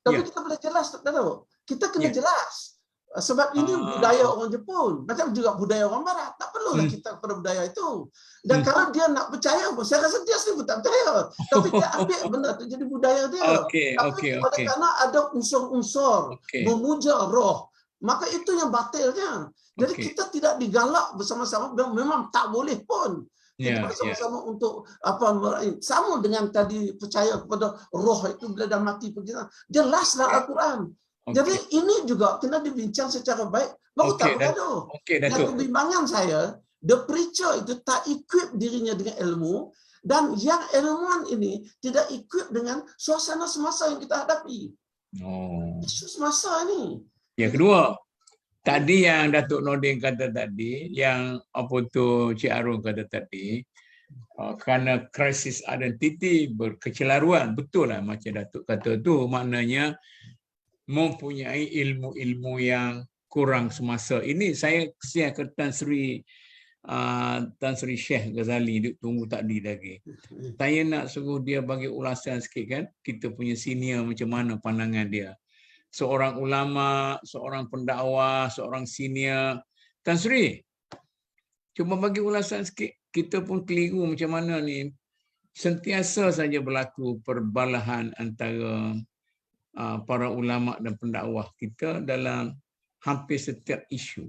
Ya. kita boleh jelas, tak tahu. Kita kena Ya. jelas. Sebab ini budaya orang Jepun. Macam juga budaya orang Barat. Tak perlulah kita kepada budaya itu. Dan kalau dia nak percaya pun, saya rasa dia sendiri pun tak percaya. Tapi dia ambil benda itu jadi budaya dia. Tapi oleh kerana ada unsur-unsur memuja roh, maka itu yang batilnya. Jadi kita tidak digalak bersama-sama, memang tak boleh pun. Kita bersama-sama untuk sama dengan tadi percaya kepada roh itu bila dah mati pergi. Jelaslah Al-Quran. Jadi ini juga kena dibincang secara baik. Baru tak bergaduh. Dan kebimbangan saya, the preacher itu tak equip dirinya dengan ilmu, dan yang ilmuwan ini tidak equip dengan suasana semasa yang kita hadapi. Isu semasa ini. Yang kedua, tadi yang Datuk Nordin kata tadi, yang apa tu Cik Arun kata tadi, kerana krisis identiti, berkecelaruan, betul lah macam Datuk kata tu, maknanya mempunyai ilmu-ilmu yang kurang semasa. Ini saya kesian ke Tan Sri Syekh Ghazali, dia tunggu tadi lagi. Saya nak suruh dia bagi ulasan sikit kan, kita punya senior macam mana pandangan dia. Seorang ulama, seorang pendakwah, seorang senior. Tan Sri, cuba bagi ulasan sikit. Kita pun keliru macam mana ni. Sentiasa saja berlaku perbalahan antara para ulama dan pendakwah kita dalam hampir setiap isu.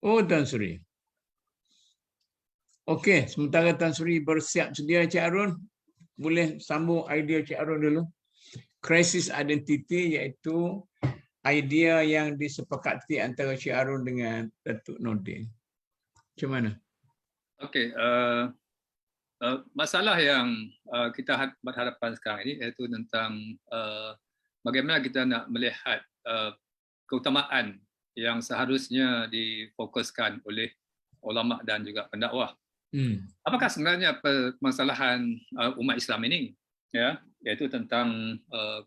Oh, Tan Sri. Okey, sementara Tan Sri bersiap sedia, Cik Arun, boleh sambung idea Cik Arun dulu. Krisis identiti, iaitu idea yang disepakati antara Cik Arun dengan Datuk Nordin. Macam mana? Okey, masalah yang kita berhadapan sekarang ini iaitu tentang bagaimana kita nak melihat keutamaan yang seharusnya difokuskan oleh ulama dan juga pendakwah. Apakah sebenarnya permasalahan umat Islam ini? Ya, iaitu tentang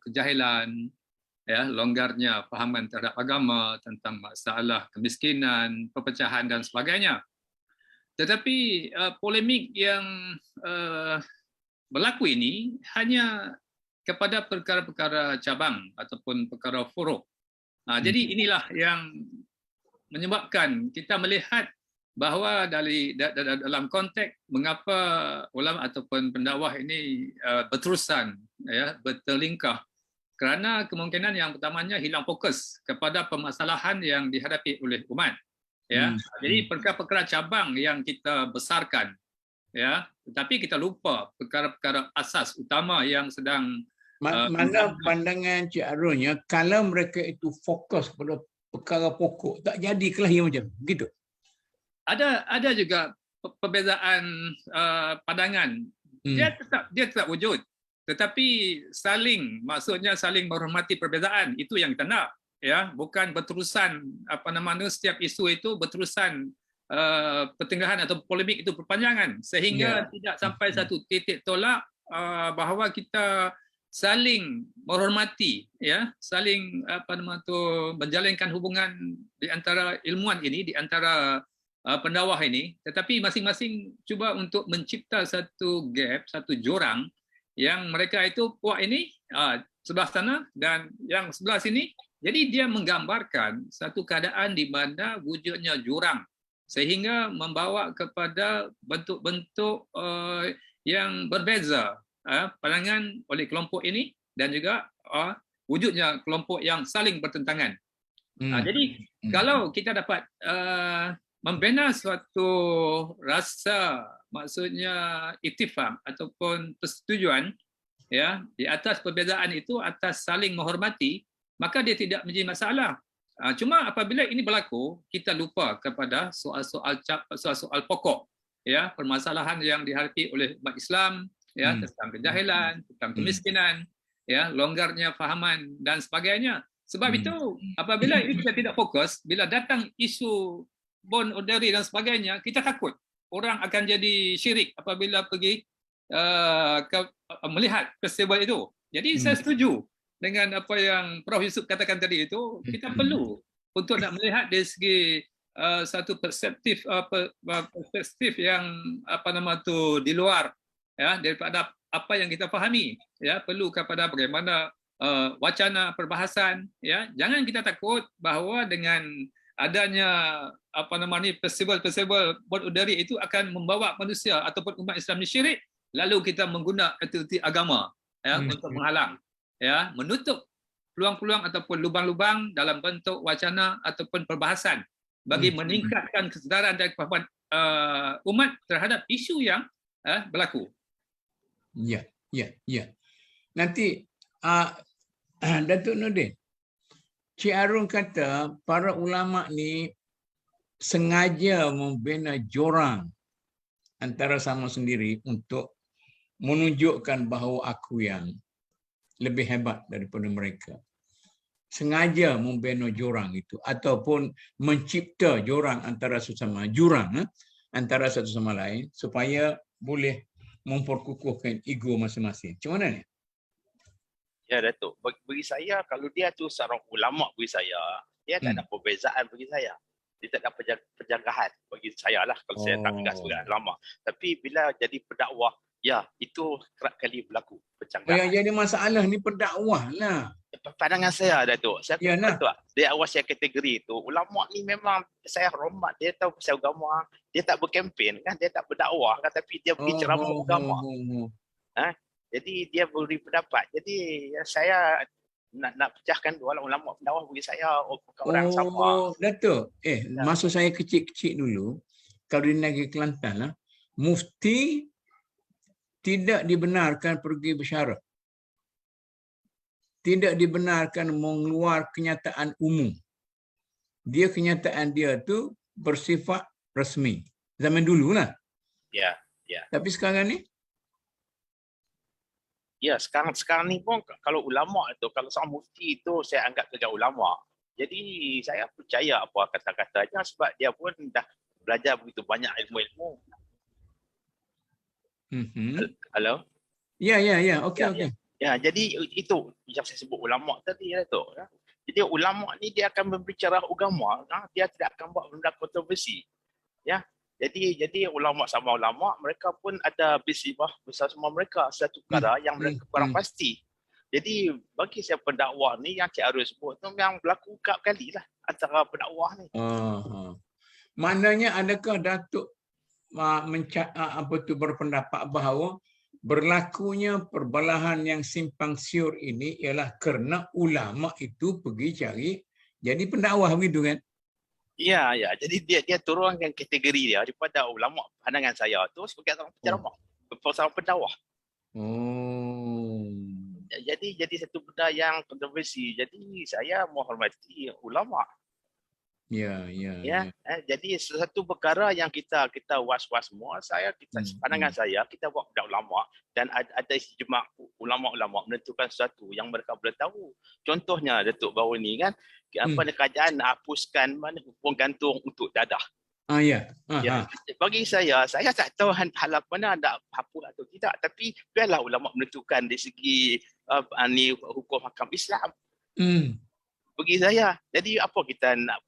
kejahilan, ya, longgarnya fahaman terhadap agama, tentang masalah kemiskinan, perpecahan dan sebagainya. Tetapi polemik yang berlaku ini hanya kepada perkara-perkara cabang ataupun perkara furuk. Jadi inilah yang menyebabkan kita melihat bahawa dalam konteks mengapa ulama ataupun pendakwah ini berterusan, ya, berterlingkah, kerana kemungkinan yang pertamanya hilang fokus kepada permasalahan yang dihadapi oleh umat. Ya, jadi perkara-perkara cabang yang kita besarkan, ya, tetapi kita lupa perkara-perkara asas utama yang sedang mana pandangan Cik Arun, ya, kalau mereka itu fokus pada perkara pokok, tak jadi kelahi macam begitu. Ada juga perbezaan pandangan. Dia tetap wujud, tetapi maksudnya saling menghormati perbezaan, itu yang kita nak. Ya, bukan berterusan setiap isu itu berterusan pertenggahan atau polemik itu berpanjangan sehingga tidak sampai satu titik tolak bahawa kita saling menghormati, ya, saling menjalinkan hubungan di antara ilmuwan ini, di antara pendakwah ini, tetapi masing-masing cuba untuk mencipta satu gap, satu jurang yang mereka itu puak ini sebelah sana dan yang sebelah sini. Jadi dia menggambarkan satu keadaan di mana wujudnya jurang sehingga membawa kepada bentuk-bentuk yang berbeza pandangan oleh kelompok ini dan juga wujudnya kelompok yang saling bertentangan. Jadi kalau kita dapat membina suatu rasa, maksudnya ittifaq ataupun persetujuan, ya, di atas perbezaan itu, atas saling menghormati, maka dia tidak menjadi masalah. Cuma apabila ini berlaku, kita lupa kepada soal-soal pokok, ya, permasalahan yang dihadapi oleh umat Islam, ya, tentang kejahilan, tentang kemiskinan, ya, longgarnya fahaman dan sebagainya. Sebab itu apabila ini kita tidak fokus, bila datang isu bon orderi dan sebagainya, kita takut orang akan jadi syirik apabila pergi melihat festival itu. Jadi saya setuju dengan apa yang Prof Yusuf katakan tadi itu. Kita perlu untuk nak melihat dari segi satu perspektif yang di luar ya daripada apa yang kita fahami, ya. Perlu kepada bagaimana wacana perbahasan, ya. Jangan kita takut bahawa dengan adanya festival-festival buat udara itu akan membawa manusia ataupun umat Islam ni syirik, lalu kita menggunakan aktiviti agama, ya, untuk menghalang, ya, menutup peluang-peluang ataupun lubang-lubang dalam bentuk wacana ataupun perbahasan bagi meningkatkan kesedaran dan kefahaman umat terhadap isu yang berlaku. Ya. Nanti Datuk Nordin, Cik Arun kata para ulama ni sengaja membina jurang antara sama sendiri untuk menunjukkan bahawa aku yang lebih hebat daripada mereka. Sengaja membina jurang itu ataupun mencipta jurang antara sesama antara satu sama lain supaya boleh memperkukuhkan ego masing-masing. Macam mana ni? Ya, Datuk. Bagi saya, kalau dia tu seorang ulama bagi saya, dia tak ada perbezaan bagi saya. Dia tak ada penjangkahan bagi saya lah kalau saya tak pegang sebagai ulama. Tapi bila jadi pendakwah, ya, itu kerap kali berlaku penjangkahan. Yang jadi masalah ni pendakwah lah. Pandangan saya, Datuk. Saya betul. Di awal saya kategori itu, ulama ni memang saya hormat. Dia tahu pasal agama. Dia tak berkempen, kan? Dia tak berdakwah, kan? Tapi dia beri ceramah agama. Jadi dia beri pendapat. Jadi saya nak pecahkan dua ulama pendakwah bagi saya orang sama. Datuk. Masa saya kecil-kecil dulu, kalau di negeri Kelantan lah, mufti tidak dibenarkan pergi bersyarat. Tidak dibenarkan mengeluar kenyataan umum. Kenyataan dia tu bersifat resmi. Zaman dulu lah. Ya. Tapi sekarang ni? Ya, sekarang ni pun kalau ulama itu, kalau seorang mufti itu saya anggap sebagai ulama. Jadi saya percaya apa kata-katanya sebab dia pun dah belajar begitu banyak ilmu-ilmu. Halo? Ya. Okey. Ya, jadi itu yang saya sebut ulama tadi, Datuk. Ya. Jadi ulama ni dia akan berbicara agama, dia tidak akan buat benda kontroversi. Ya. Jadi ulama sama ulama, mereka pun ada bersifat bersama mereka satu perkara yang mereka kurang pasti. Jadi bagi saya pendakwah ni yang Cik Arun sebut tu yang berlaku kerap kali lah antara pendakwah ni. Maknanya adakah Datuk berpendapat bahawa berlakunya perbalahan yang simpang siur ini ialah kerana ulama itu pergi cari jadi pendakwah begitu kan? Ya. Jadi dia turunkan kategori dia daripada ulama pandangan saya tu sebagai seorang penceramah, seorang pendakwah. Jadi satu benda yang kontroversi. Jadi saya menghormati ulama. Ya. Jadi satu perkara yang kita was-was semua, pandangan saya kita buat budak ulama dan ada ijma' ulama-ulama menentukan sesuatu yang mereka boleh tahu. Contohnya Datuk baru ni kan, kerajaan nak hapuskan hukum gantung untuk dadah. Bagi saya tak tahu halal mana ada hapus atau tidak, tapi biarlah ulama menentukan dari segi hukum hakam Islam. Bagi saya. Jadi apa kita nak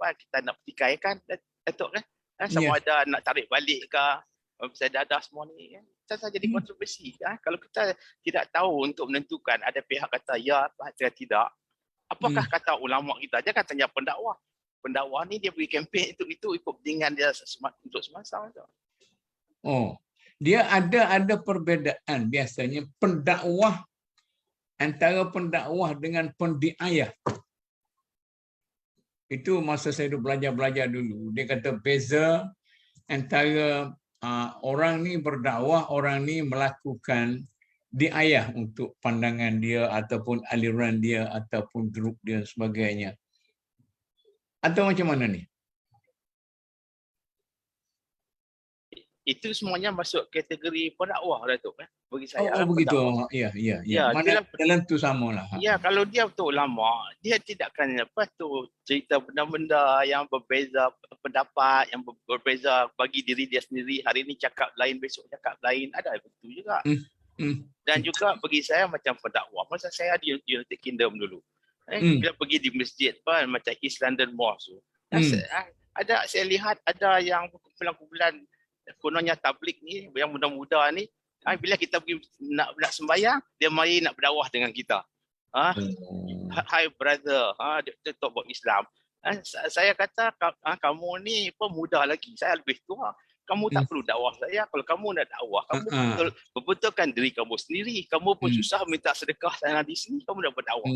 pertikaikan, Datuk kan? Sama ada nak tarik balik ke saya dadah semua ni kan? Saya jadi kontroversi kan? Kalau kita tidak tahu untuk menentukan, ada pihak kata ya, pihak tidak. Apakah kata ulama kita? Jangan tanya pendakwah. Pendakwah ni dia beri kempen itu ikut kepentingan dia untuk semasa. Dia ada perbezaan biasanya pendakwah antara pendakwah dengan pendiayah. Itu masa saya belajar dulu. Dia kata beza antara orang ni berdakwah, orang ni melakukan diayah untuk pandangan dia ataupun aliran dia ataupun grup dia dan sebagainya. Atau macam mana ni? itu semuanya masuk kategori pendakwah Datuk bagi saya. Oh begitu. Pendakwah. Ya. Ya, Mana dalam tu samalah. Ya, kalau dia betul ulama, dia tidak akan cerita benda-benda yang berbeza pendapat, yang berbeza bagi diri dia sendiri. Hari ini cakap lain, besok cakap lain. Ada betul juga. Dan juga bagi saya macam pendakwah. Masa saya di United Kingdom dulu. Bila pergi di masjid macam East London Mosque tu. Saya lihat ada yang kumpulan-kumpulan kononnya tablik ni, yang muda-muda ni, bila kita pergi nak sembahyang, dia mari nak berdakwah dengan kita. Hi brother, dia talk about Islam. Saya kata kamu ni muda lagi, saya lebih tua. Kamu tak perlu dakwah saya. Kalau kamu nak dakwah, kamu berbetulkan diri kamu sendiri. Kamu pun susah minta sedekah sana di sini, kamu dah berdakwah.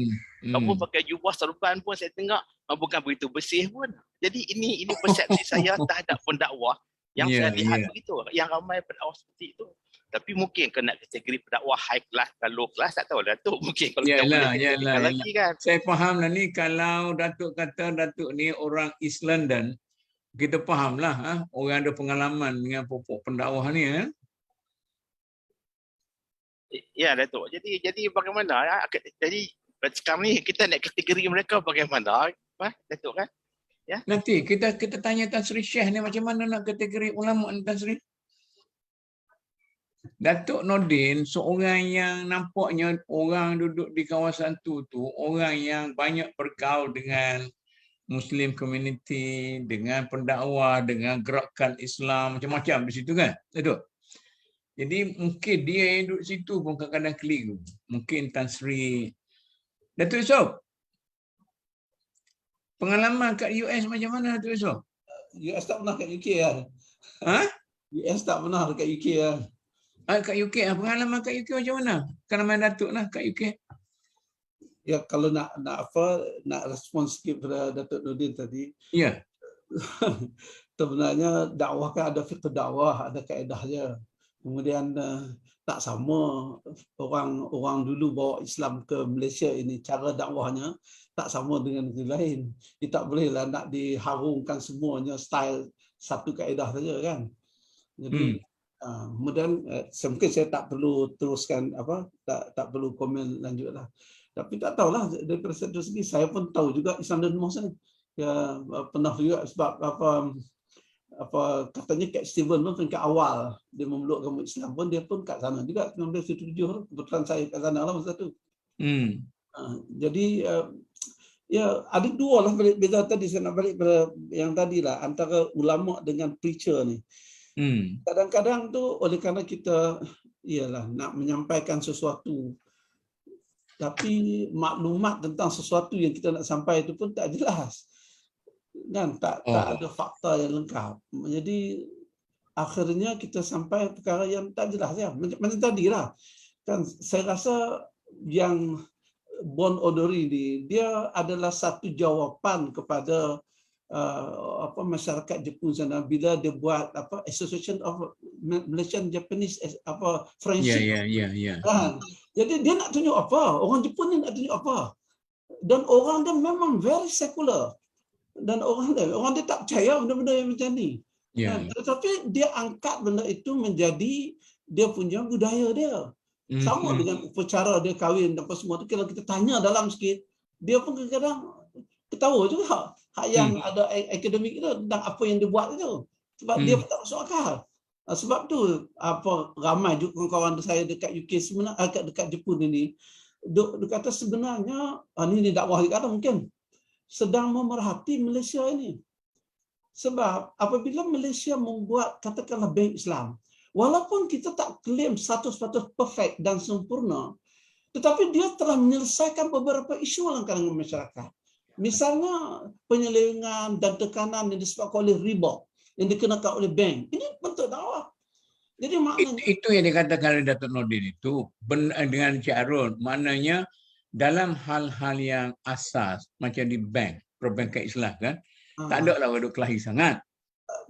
Kamu pakai jubah serban pun saya tengok bukan begitu bersih pun. Jadi ini persepsi saya terhadap pendakwah yang saya lihat begitu. Yang ramai pendakwah seperti itu. Tapi mungkin kena kategori pendakwah high class dan low class, tak tahu Datuk. Mungkin kalau kita boleh kategorikan lagi kan. Saya faham lah ni, kalau Datuk kata Datuk ni orang East London, kita fahamlah orang ada pengalaman dengan pokok pendakwah ni. Ya Datuk. Jadi bagaimana? Jadi sekarang ni kita nak kategori mereka bagaimana? Datuk kan? Ya. Nanti kita tanya Tan Sri Syekh ni macam mana nak kategori ulama ni Tan Sri. Datuk Nordin seorang yang nampaknya orang duduk di kawasan tu orang yang banyak bergaul dengan Muslim community, dengan pendakwah, dengan gerakan Islam, macam-macam di situ kan, Datuk? Jadi mungkin dia yang duduk situ pun kadang-kadang keliru. Mungkin Tan Sri. Datuk Yusof, pengalaman kat US macam mana Datuk Yusof? US tak pernah kat UK kan? US tak pernah dekat UK kan? Kat UK, pengalaman kat UK macam mana? Pengalaman Datuk lah kat UK. Ya, kalau nak respon sikit pada Datuk Nordin tadi. Ya. Sebenarnya dakwah kan ada fiqh dakwah, ada kaedah dia. Kemudian tak sama orang dulu bawa Islam ke Malaysia ini, cara dakwahnya tak sama dengan negeri lain. Dia tak bolehlah nak diharungkan semuanya style satu kaedah saja kan. Jadi kemudian mungkin saya tak perlu teruskan tak perlu komen lanjutlah. Tapi tak tahulah dari satu segi saya pun tahu juga East London Mosque ni. Ya, pernah juga sebab katanya Cat Stevens pun peringkat awal dia memeluk agama Islam pun dia pun kat sana juga 1977 kebetulan saya kat sana lah masa tu. Jadi ya ada dua lah beza tadi. Saya nak balik pada yang tadi lah antara ulama dengan preacher ni. Kadang-kadang tu oleh kerana kita ialah nak menyampaikan sesuatu tapi maklumat tentang sesuatu yang kita nak sampai itu pun tak jelas kan, tak ada fakta yang lengkap. Jadi akhirnya kita sampai perkara yang tak jelas ya. Macam tadi lah kan, saya rasa yang Bon Odori ni dia adalah satu jawapan kepada masyarakat Jepun sana bila dia buat Association of Malaysian Japanese Friendship. Ya. Jadi dia nak tunjuk apa? Orang Jepun ni nak tunjuk apa? Dan orang dia memang very secular. Dan orang dia tak percaya benda-benda yang macam ni. Tetapi dia angkat benda itu menjadi dia punya budaya dia. Sama dengan upacara dia kahwin dan apa semua tu, kalau kita tanya dalam sikit, dia pun kadang-kadang ketawa juga hak yang ada akademik itu tentang apa yang dia buat itu. Sebab dia pun tak masuk akal. Sebab tu ramai juga kawan-kawan saya dekat UK sebenarnya dekat Jepun ini dia kata sebenarnya ini dakwah dia kata mungkin sedang memerhati Malaysia ini. Sebab apabila Malaysia membuat katakanlah bank Islam, walaupun kita tak claim 100% perfect dan sempurna, tetapi dia telah menyelesaikan beberapa isu dalam kalangan masyarakat. Misalnya penyelewengan dan tekanan yang disebabkan oleh riba yang dikenakan oleh bank. Ini bentuk dakwah. Jadi maknanya itu yang dikatakan oleh Datuk Nordin itu dengan Encik Arun, maknanya dalam hal-hal yang asas macam di bank, perbankan Islam kan, tak ada lah duk kelahi sangat.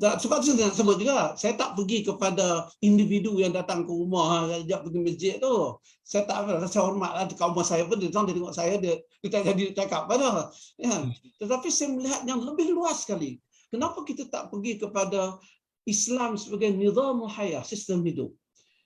Sebab tu saya sebut juga, saya tak pergi kepada individu yang datang ke rumah ajak pergi masjid tu. Saya tak apa, saya hormatlah kaum saya pun dia tengok saya dia tak jadi cakap pada. Ya. Tetapi saya melihat yang lebih luas sekali. Kenapa kita tak pergi kepada Islam sebagai nizamul hayah, sistem hidup.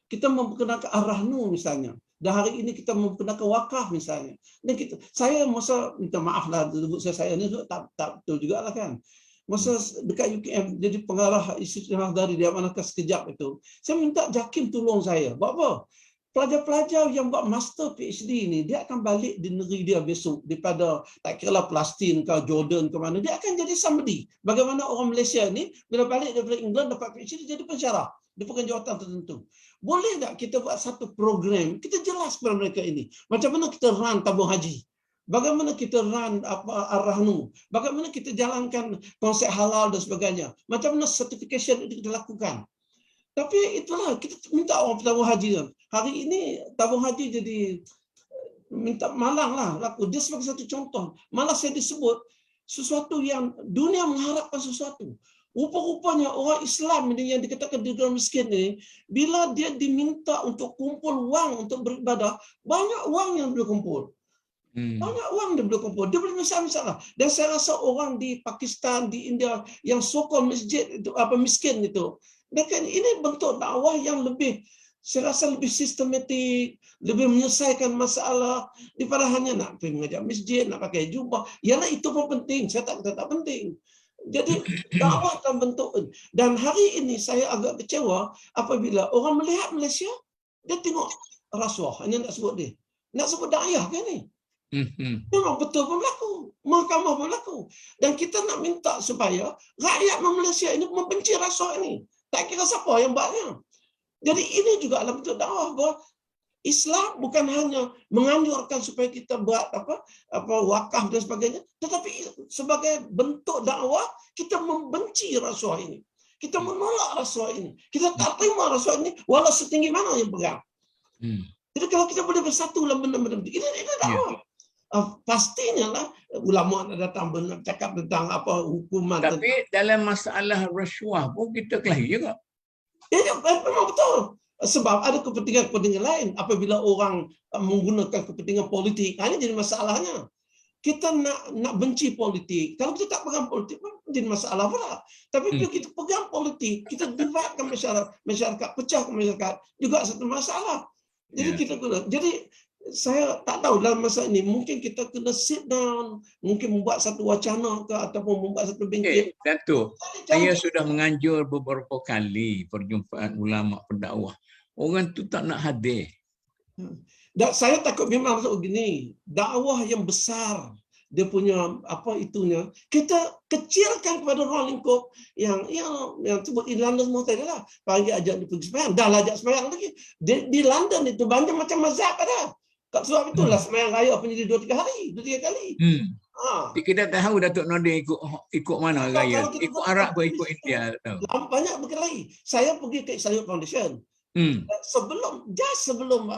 Kita memperkenalkan ar-rahnu misalnya. Dan hari ini kita memperkenalkan wakaf misalnya. Dan saya masa minta maaf lah saya ni tak betul juga lah kan. Masa dekat UKM jadi pengarah Institut Nahdari di Amanah sekejap itu, saya minta JAKIM tolong saya. Buat apa? Pelajar-pelajar yang buat master PhD ni, dia akan balik di negeri dia besok daripada tak kira lah Palestin ke Jordan ke mana, dia akan jadi somebody. Bagaimana orang Malaysia ni bila balik daripada England dapat PhD dia jadi pensyarah di pekerjaan jawatan tertentu. Boleh tak kita buat satu program, kita jelas kepada mereka ini. Macam mana kita run tabung haji? Bagaimana kita run ar-rahnu? Bagaimana kita jalankan konsep halal dan sebagainya? Macam mana certification itu kita lakukan? Tapi itulah kita minta orang tabung haji kan. Hari ini tabung haji jadi minta malang lah laku. Dia sebagai satu contoh. Malah saya disebut sesuatu yang dunia mengharapkan sesuatu. Rupa-rupanya orang Islam ini yang dikatakan di dalam miskin ini, bila dia diminta untuk kumpul wang untuk beribadah, banyak wang yang boleh kumpul. Banyak wang dia boleh kumpul. Dia boleh misalnya. Dan saya rasa orang di Pakistan, di India yang sokong masjid itu apa miskin itu, dan ini bentuk dakwah yang lebih, saya rasa lebih sistematik, lebih menyelesaikan masalah daripada hanya nak pergi mengajar masjid, nak pakai jubah. Yalah itu pun penting, saya tak kata tak penting. Jadi dakwah dalam bentuk. Dan hari ini saya agak kecewa apabila orang melihat Malaysia, dia tengok rasuah. Hanya nak sebut dia. Nak sebut da'iyah kan ni? Memang betul pun berlaku. Mahkamah pun berlaku. Dan kita nak minta supaya rakyat Malaysia ini membenci rasuah ini. Tak kira siapa yang buatnya. Jadi ini juga adalah bentuk dakwah bahawa Islam bukan hanya menganjurkan supaya kita buat apa wakaf dan sebagainya, tetapi sebagai bentuk dakwah kita membenci rasuah ini. Kita menolak rasuah ini. Kita tak terima rasuah ini walau setinggi mana yang pegang. Jadi kalau kita boleh bersatu dalam benda-benda ini dakwah. Pastinya lah ulama nak datang bercakap tentang apa hukuman. Tapi dalam masalah rasuah pun kita kelahi juga. Ya, memang betul. Sebab ada kepentingan-kepentingan lain. Apabila orang menggunakan kepentingan politik, ini jadi masalahnya. Kita nak benci politik. Kalau kita tak pegang politik, jadi masalah pula. Tapi bila kita pegang politik, kita dibuatkan masyarakat, pecahkan masyarakat, juga satu masalah. Jadi kita guna. Jadi saya tak tahu dalam masa ini mungkin kita kena sit down, mungkin membuat satu wacana ke ataupun membuat satu bingkai. Datuk, saya sudah menganjur beberapa kali perjumpaan ulama pendakwah. Orang tu tak nak hadir. Dan saya takut memang masuk begini, dakwah yang besar dia punya apa itunya, kita kecilkan kepada ruang lingkup yang sebut di London semua tadi lah. Pagi ajak dia pergi sembahyang, dah lah ajak sembahyang lagi. Di London itu banyak macam mazhab ada. Sebab itulah sembahyang raya menjadi 2-3 kali. Kita tahu Datuk Nordin ikut mana raya. Ikut Arab ke ikut India. Banyak berkelahi. Saya pergi ke Islamic Foundation. Sebelum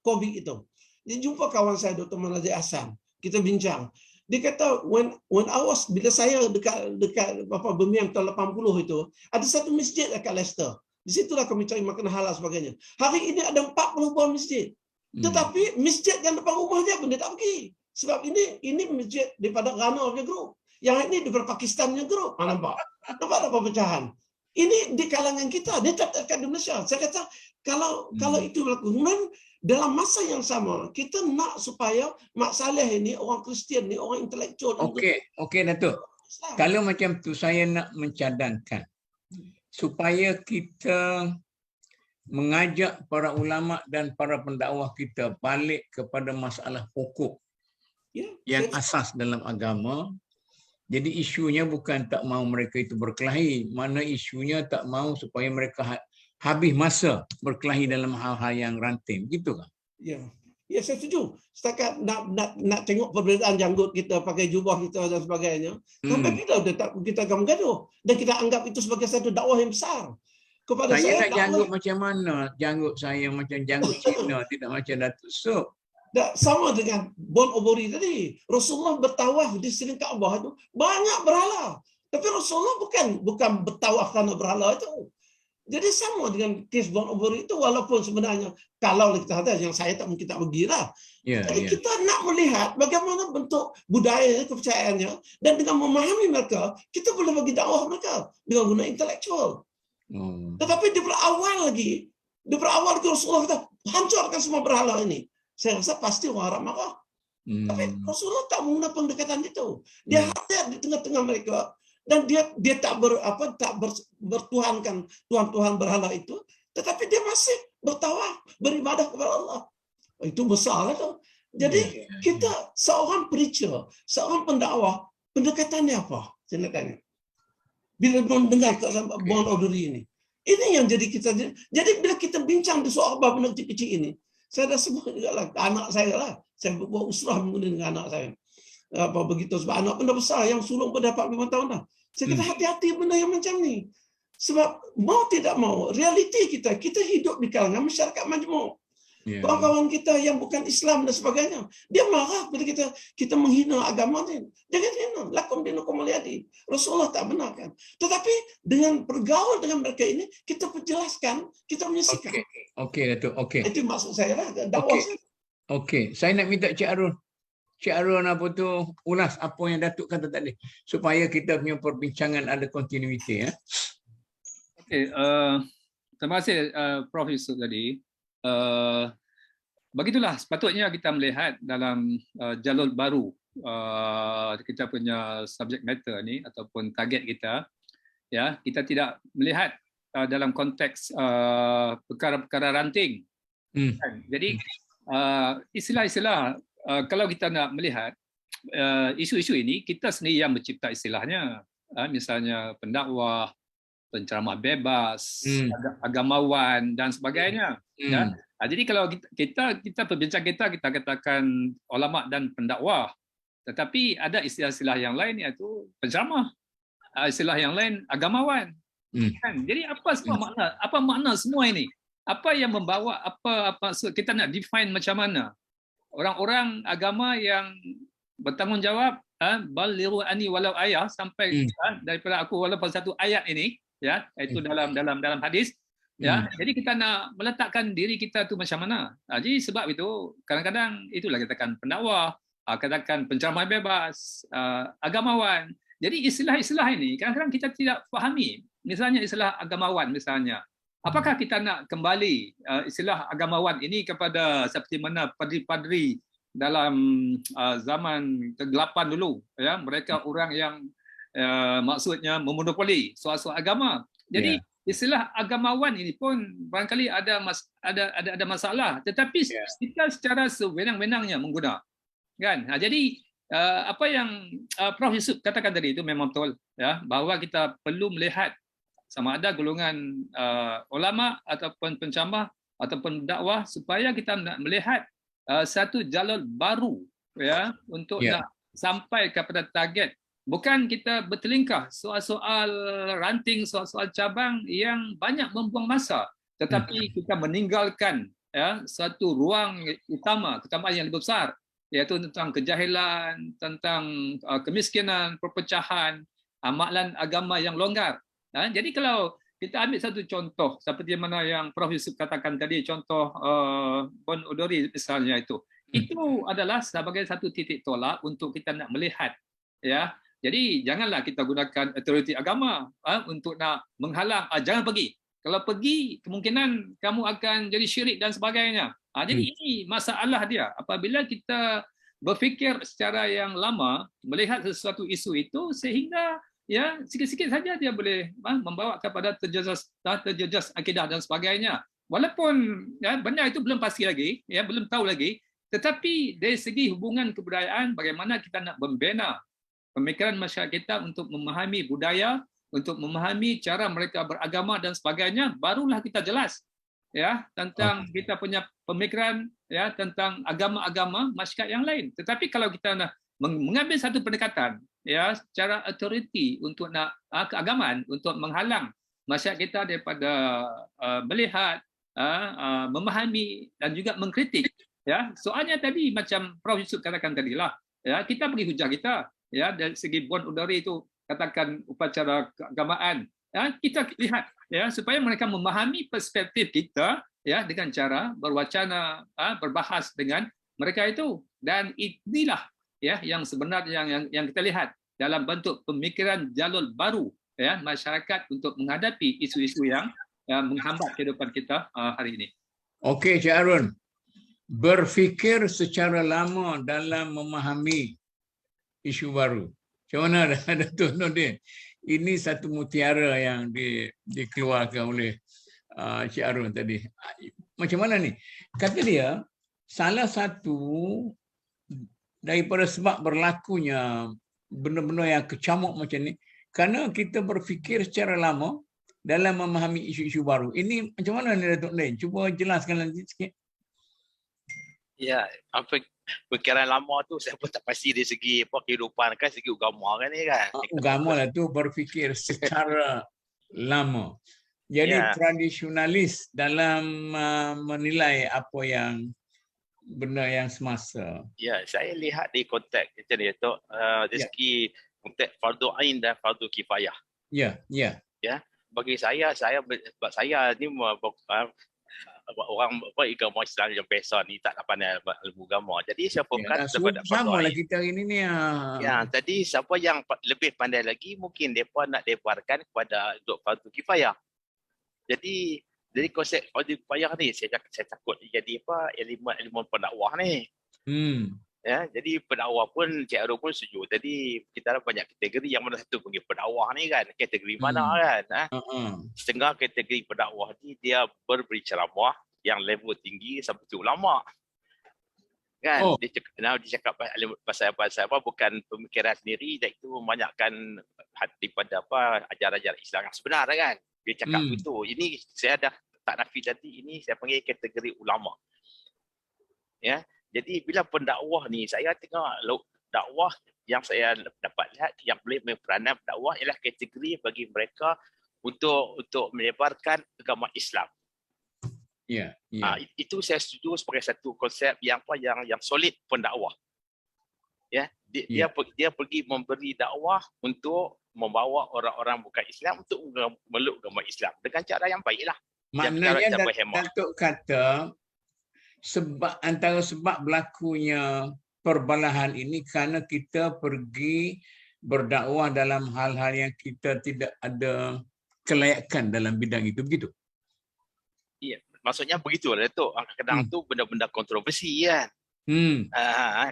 COVID itu. Dia jumpa kawan saya Dr. Manazir Hassan. Kita bincang. Dia kata when I was bila saya dekat Birmingham tahun 80 itu, ada satu masjid dekat Leicester. Di situlah kami cari makan halal sebagainya. Hari ini ada 40 buah masjid. Tetapi masjid yang depan rumah dia pun dia tak pergi. Sebab ini masjid daripada Ghana punya grup. Yang ini daripada Pakistan punya grup. Nampak? Nampak apa pecahan? Ini di kalangan kita. Dia tak dekat di Malaysia. Saya kata kalau itu berlaku, dalam masa yang sama kita nak supaya Mak Saleh ini orang Kristian ni, orang intelektual. Okey Datuk. Kalau macam tu saya nak mencadangkan supaya kita mengajak para ulama dan para pendakwah kita balik kepada masalah pokok yang asas dalam agama. Jadi isunya bukan tak mau mereka itu berkelahi, mana isunya tak mau supaya mereka habis masa berkelahi dalam hal-hal yang ranting, gitu kan? Ya, saya setuju. Setakat nak tengok perbezaan janggut kita, pakai jubah kita dan sebagainya. Sampai kita akan bergaduh dan kita anggap itu sebagai satu dakwah yang besar. Kepada saya nak janggut macam mana? Janggut saya macam janggut Cina, tidak macam Datuk Sob. Sama dengan Bon Obori tadi. Rasulullah bertawaf di sini Kaabah itu banyak berhala. Tapi Rasulullah bukan bertawaf kerana berhala itu. Jadi sama dengan kes Bon Obori itu, walaupun sebenarnya kalau kita kata yang saya tak mungkin tak pergilah. Jadi kita nak melihat bagaimana bentuk budaya kepercayaannya dan dengan memahami mereka, kita boleh bagi dakwah mereka dengan guna intelektual. Tetapi di berawal lagi Rasulullah kata, hancurkan semua berhala ini. Saya rasa pasti orang Arab marah. Tapi Rasulullah tak menggunakan pendekatan itu. Dia hadir di tengah-tengah mereka dan dia tak bertuhankan tuhan-tuhan berhala itu, tetapi dia masih bertawaf, beribadah kepada Allah. Itu besar itu. Jadi kita seorang preacher, seorang pendakwah, pendekatannya apa? Saya tanya. Bila mendengar bond orderi ini. Ini yang jadi kita. Jadi bila kita bincang di soal bab kecil ini, saya dah sebut juga lah anak saya lah. Saya buat usrah mengenai dengan anak saya. Apa begitu sebab anak benda besar yang sulung pun dapat 5 tahun dah. Saya kata hati-hati benda yang macam ni. Sebab mau tidak mau, realiti kita hidup di kalangan masyarakat majmuk. Kawan-kawan kita yang bukan Islam dan sebagainya, dia marah bila kita menghina agama ni. Jangan hina, lakum dinukum waliyadi. Rasulullah tak benarkan. Tetapi dengan bergaul dengan mereka ini, kita perjelaskan, kita menyaksikan. Okey, Datuk. Okey. Itu maksud saya lah, dakwah saya. Okey, saya nak minta Cik Arun. Cik Arun apa tu ulas apa yang Datuk kata tadi supaya kita punya perbincangan ada continuity ya. Okey, terima kasih Prof Yusuf tadi. Begitulah sepatutnya kita melihat dalam jalur baru kita punya subject matter ni ataupun target kita, ya, kita tidak melihat dalam konteks perkara-perkara ranting. Jadi istilah-istilah kalau kita nak melihat isu-isu ini, kita sendiri yang mencipta istilahnya, misalnya pendakwah, penceramah bebas, agamawan dan sebagainya. Ya. Jadi kalau kita berbincang kita katakan ulama dan pendakwah, tetapi ada istilah-istilah yang lain iaitu penceramah, istilah yang lain agamawan. Kan? Jadi apa makna semua ini? Apa yang membawa apa kita nak define macam mana? Orang-orang agama yang bertanggungjawab balighu anni walau ayat sampai daripada aku walaupun satu ayat ini, ya, itu dalam hadis, ya. Jadi kita nak meletakkan diri kita tu macam mana. Jadi sebab itu kadang-kadang itulah katakan pendakwah, katakan penceramah bebas, agamawan. Jadi istilah-istilah ini kadang-kadang kita tidak fahami. Misalnya istilah agamawan misalnya. Apakah kita nak kembali istilah agamawan ini kepada seperti mana padri-padri dalam zaman kegelapan dulu, ya, mereka orang yang maksudnya memonopoli soal-soal agama. Jadi istilah agamawan ini pun barangkali ada masalah, tetapi kita secara sewenang-wenangnya menggunakan, kan? Jadi apa yang Prof Yusuf katakan tadi itu memang betul, ya, bahawa kita perlu melihat sama ada golongan ulama ataupun penceramah ataupun dakwah supaya kita nak melihat satu jalur baru, ya, untuk nak sampai kepada target. Bukan kita bertelingkah soal-soal ranting, soal-soal cabang yang banyak membuang masa, tetapi kita meninggalkan, ya, satu ruang utama yang lebih besar, iaitu tentang kejahilan, tentang kemiskinan, perpecahan, amalan agama yang longgar. Jadi kalau kita ambil satu contoh seperti mana yang Prof Yusuf katakan tadi, contoh Bon Odori misalnya itu adalah sebagai satu titik tolak untuk kita nak melihat, ya. Jadi janganlah kita gunakan autoriti agama untuk nak menghalang, jangan pergi. Kalau pergi kemungkinan kamu akan jadi syirik dan sebagainya. Jadi ini masalah dia. Apabila kita berfikir secara yang lama melihat sesuatu isu itu sehingga, ya, sikit-sikit saja dia boleh membawa kepada terjejas akidah dan sebagainya. Walaupun, ya, benda itu belum pasti lagi, ya, belum tahu lagi, tetapi dari segi hubungan kebudayaan, bagaimana kita nak membina pemikiran masyarakat kita untuk memahami budaya, untuk memahami cara mereka beragama dan sebagainya, barulah kita jelas, ya, tentang kita punya pemikiran, ya, tentang agama-agama masyarakat yang lain. Tetapi kalau kita nak mengambil satu pendekatan, ya, secara autoriti untuk nak keagamaan, untuk menghalang masyarakat kita daripada melihat, memahami dan juga mengkritik, ya. Soalnya tadi macam Prof Yusuf katakan tadilah, ya, kita beri hujah kita, ya, dari segi Bon Odori itu katakan upacara keagamaan, ya, kita lihat, ya, supaya mereka memahami perspektif kita, ya, dengan cara berwacana, berbahas dengan mereka itu. Dan inilah, ya, yang sebenarnya yang kita lihat dalam bentuk pemikiran jalur baru ya masyarakat untuk menghadapi isu-isu yang menghambat kehidupan kita hari ini. Okey, Cik Arun. Berfikir secara lama dalam memahami isu baru. Macam mana Datuk Nordin? Ini satu mutiara yang dikeluarkan oleh Cik Arun tadi. Macam mana ni? Kata dia, salah satu daripada sebab berlakunya benda-benda yang kecamuk macam ni, kerana kita berfikir secara lama dalam memahami isu-isu baru. Ini macam mana ni Datuk Nordin? Cuba jelaskan lagi sikit. Ya, apa fikiran lama tu saya pun tak pasti dari segi apa kehidupan kan, segi agama kan ni kan. Agama lah tu berfikir secara lama. Jadi tradisionalis dalam menilai apa yang benda yang semasa. Ya, saya lihat di konteks macam ni tu, dari segi konteks fardu ain dan fardu kifayah. Ya, ya. Ya, bagi saya sebab saya ni orang agama Islam yang biasa ni tak pandai ilmu agama. Jadi siapa kan sama lah kita hari ni ni. Ya, tadi siapa yang lebih pandai lagi mungkin depa nak debarkan kepada untuk fardu kifayah. Jadi dari konsep fardu kifayah ni saya takut jadi apa elemen pendakwah ni. Ya, jadi pendakwah pun Cik Arun pun setuju. Jadi kita ada banyak kategori, yang mana satu panggil pendakwah ni kan, kategori mana kan. Setengah kategori pendakwah ni dia berberi ceramah yang level tinggi seperti ulama. Kan, dia cakap pasal apa bukan pemikiran sendiri, dan itu membanyakkan daripada apa ajaran-ajaran Islam yang sebenar kan. Dia cakap begitu. Ini saya dah tak nafi tadi, ini saya panggil kategori ulama. Ya. Jadi bila pendakwah ni, saya tengok dakwah yang saya dapat lihat yang boleh berperanan dakwah ialah kategori bagi mereka untuk menyebarkan agama Islam. Ya. Itu saya setuju sebagai satu konsep yang solid pendakwah. Ya, dia pergi memberi dakwah untuk membawa orang-orang bukan Islam untuk meluk agama Islam dengan cara yang baiklah. Maknanya Datuk kata antara sebab berlakunya perbalahan ini kerana kita pergi berdakwah dalam hal-hal yang kita tidak ada kelayakan dalam bidang itu, begitu? Iya, maksudnya begitu lah Datuk. Kadang-kadang tu benda-benda kontroversi kan.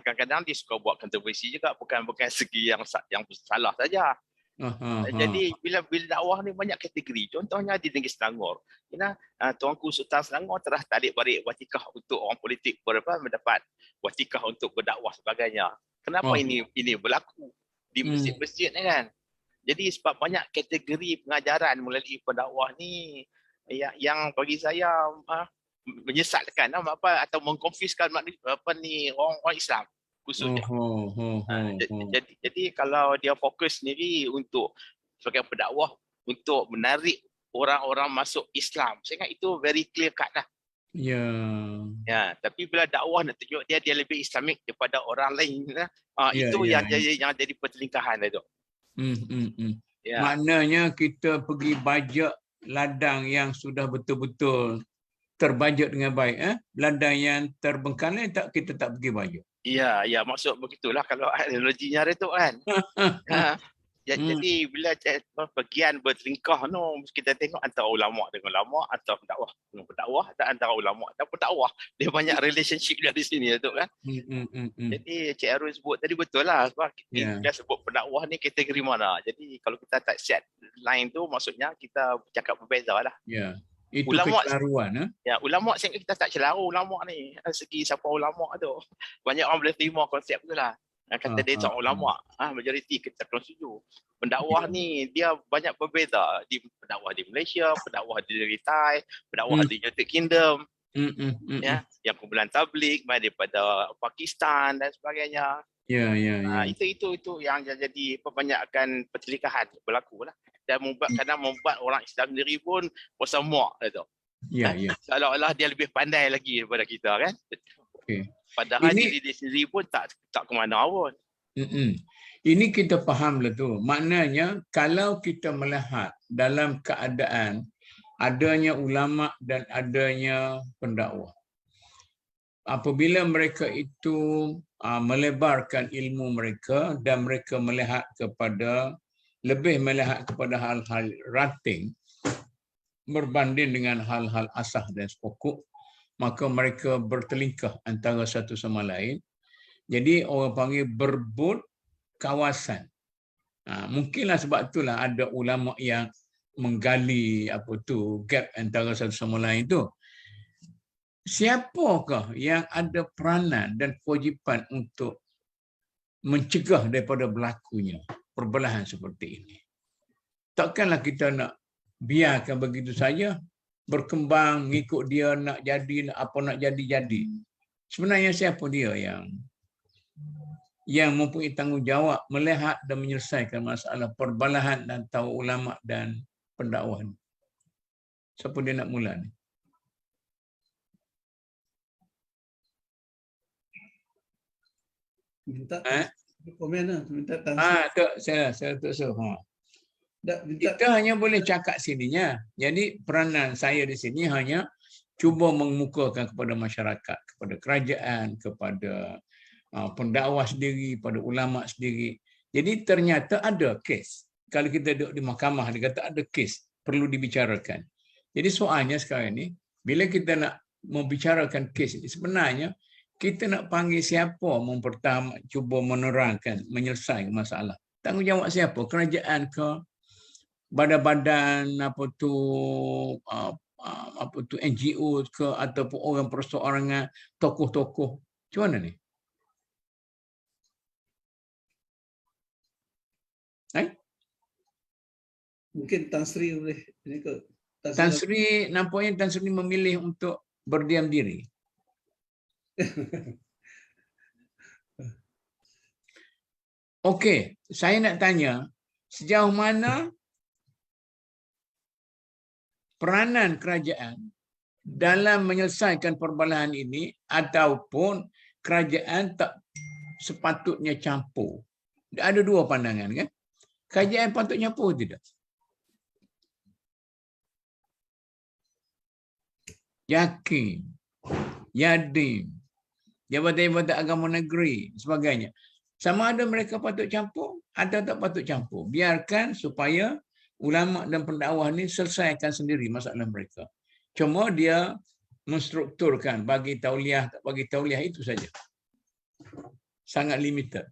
Kadang-kadang dia suka buat kontroversi juga, bukan segi yang salah saja. Jadi bila dakwah ni banyak kategori. Contohnya di Negeri Selangor, Tuanku Sultan Selangor telah tarik balik watikah untuk orang politik mendapat watikah untuk berdakwah sebagainya. Kenapa ini berlaku di masjid-masjid ni kan? Jadi sebab banyak kategori pengajaran melalui pendakwah ni yang bagi saya menyesatkan atau mengkonfiskan orang Islam khususnya. Jadi kalau dia fokus sendiri untuk sebagai pendakwah untuk menarik orang-orang masuk Islam, saya ingat itu very clear cut lah. Ya, tapi bila dakwah nak tunjuk dia lebih Islamik daripada orang lain, yang jadi pertelingkahan itu. Maknanya kita pergi bajak ladang yang sudah betul-betul terbajak dengan baik, ladang yang terbengkalai kita tak pergi bajak. Ya, maksud begitulah kalau analoginya itu kan. Jadi bila bagian bertelingkah kita tengok antara ulama dengan ulama, atau pendakwah dengan pendakwah, dan antara ulama dan pendakwah. Dia banyak relationship dari sini tu kan. Jadi Cik Arun sebut tadi betul lah, sebab kita sebut pendakwah ni kategori mana. Jadi kalau kita tak set line tu, maksudnya kita cakap berbeza lah. Itu ulama, kecelaruan. Ya, ulama saya kita tak celaru ulama ni. Segi siapa ulama tu. Banyak orang boleh terima konsep tu lah. Kata dia seorang ulama. Majoriti kita akan setuju. Pendakwah ni dia banyak berbeza. Pendakwah di Malaysia, pendakwah di Thai, pendakwah di United Kingdom. Yang kumpulan tabligh daripada Pakistan dan sebagainya. Itu yang jadi kebanyakan pertelingkahan berlaku lah. Dan kadang membuat orang Islam sendiri pun rasa muak tu. Seolah-olah dia lebih pandai lagi daripada kita kan. Padahal diri dia sendiri pun tak ke mana pun. Ini kita faham lah tu. Maknanya kalau kita melihat dalam keadaan adanya ulama dan adanya pendakwah, apabila mereka itu melebarkan ilmu mereka dan mereka melihat kepada lebih melihat kepada hal-hal ranting berbanding dengan hal-hal asas dan pokok, maka mereka bertelingkah antara satu sama lain. Jadi orang panggil berebut kawasan. Mungkinlah sebab itulah ada ulama yang menggali gap antara satu sama lain itu. Siapakah yang ada peranan dan kewajipan untuk mencegah daripada berlakunya perbelahan seperti ini? Takkanlah kita nak biarkan begitu saja berkembang mengikut dia nak jadi apa nak jadi. Sebenarnya siapa dia yang mempunyai tanggungjawab melihat dan menyelesaikan masalah perbelahan dan tahu ulama dan pendakwah ni? Siapa dia nak mula ni? Minta komen lah, minta Saya tak tahu. minta Kita hanya boleh cakap sininya. Jadi peranan saya di sini hanya cuba mengemukakan kepada masyarakat, kepada kerajaan, kepada pendakwah sendiri, pada ulama sendiri. Jadi ternyata ada kes. Kalau kita duduk di mahkamah, dia kata ada kes perlu dibicarakan. Jadi soalnya sekarang ni, bila kita nak membicarakan kes ini, sebenarnya kita nak panggil siapa cuba menerangkan, menyelesaikan masalah. Tanggungjawab siapa? Kerajaan ke? Badan-badan NGO ke, ataupun orang perseorangan, tokoh-tokoh? Macam mana ni? mungkin Tan Sri boleh ini ke Tan Sri, nampaknya Tan Sri memilih untuk berdiam diri. Okey, saya nak tanya, sejauh mana peranan kerajaan dalam menyelesaikan perbelahan ini, ataupun kerajaan tak sepatutnya campur? Ada dua pandangan kan? Kerajaan patut campur tidak? Yakin, Yadim, Jabatan-Jabatan Agama Negeri, sebagainya. Sama ada mereka patut campur atau tak patut campur. Biarkan supaya ulama dan pendakwah ni selesaikan sendiri masalah mereka. Cuma dia menstrukturkan bagi tauliah, tak bagi tauliah, itu saja. Sangat limited.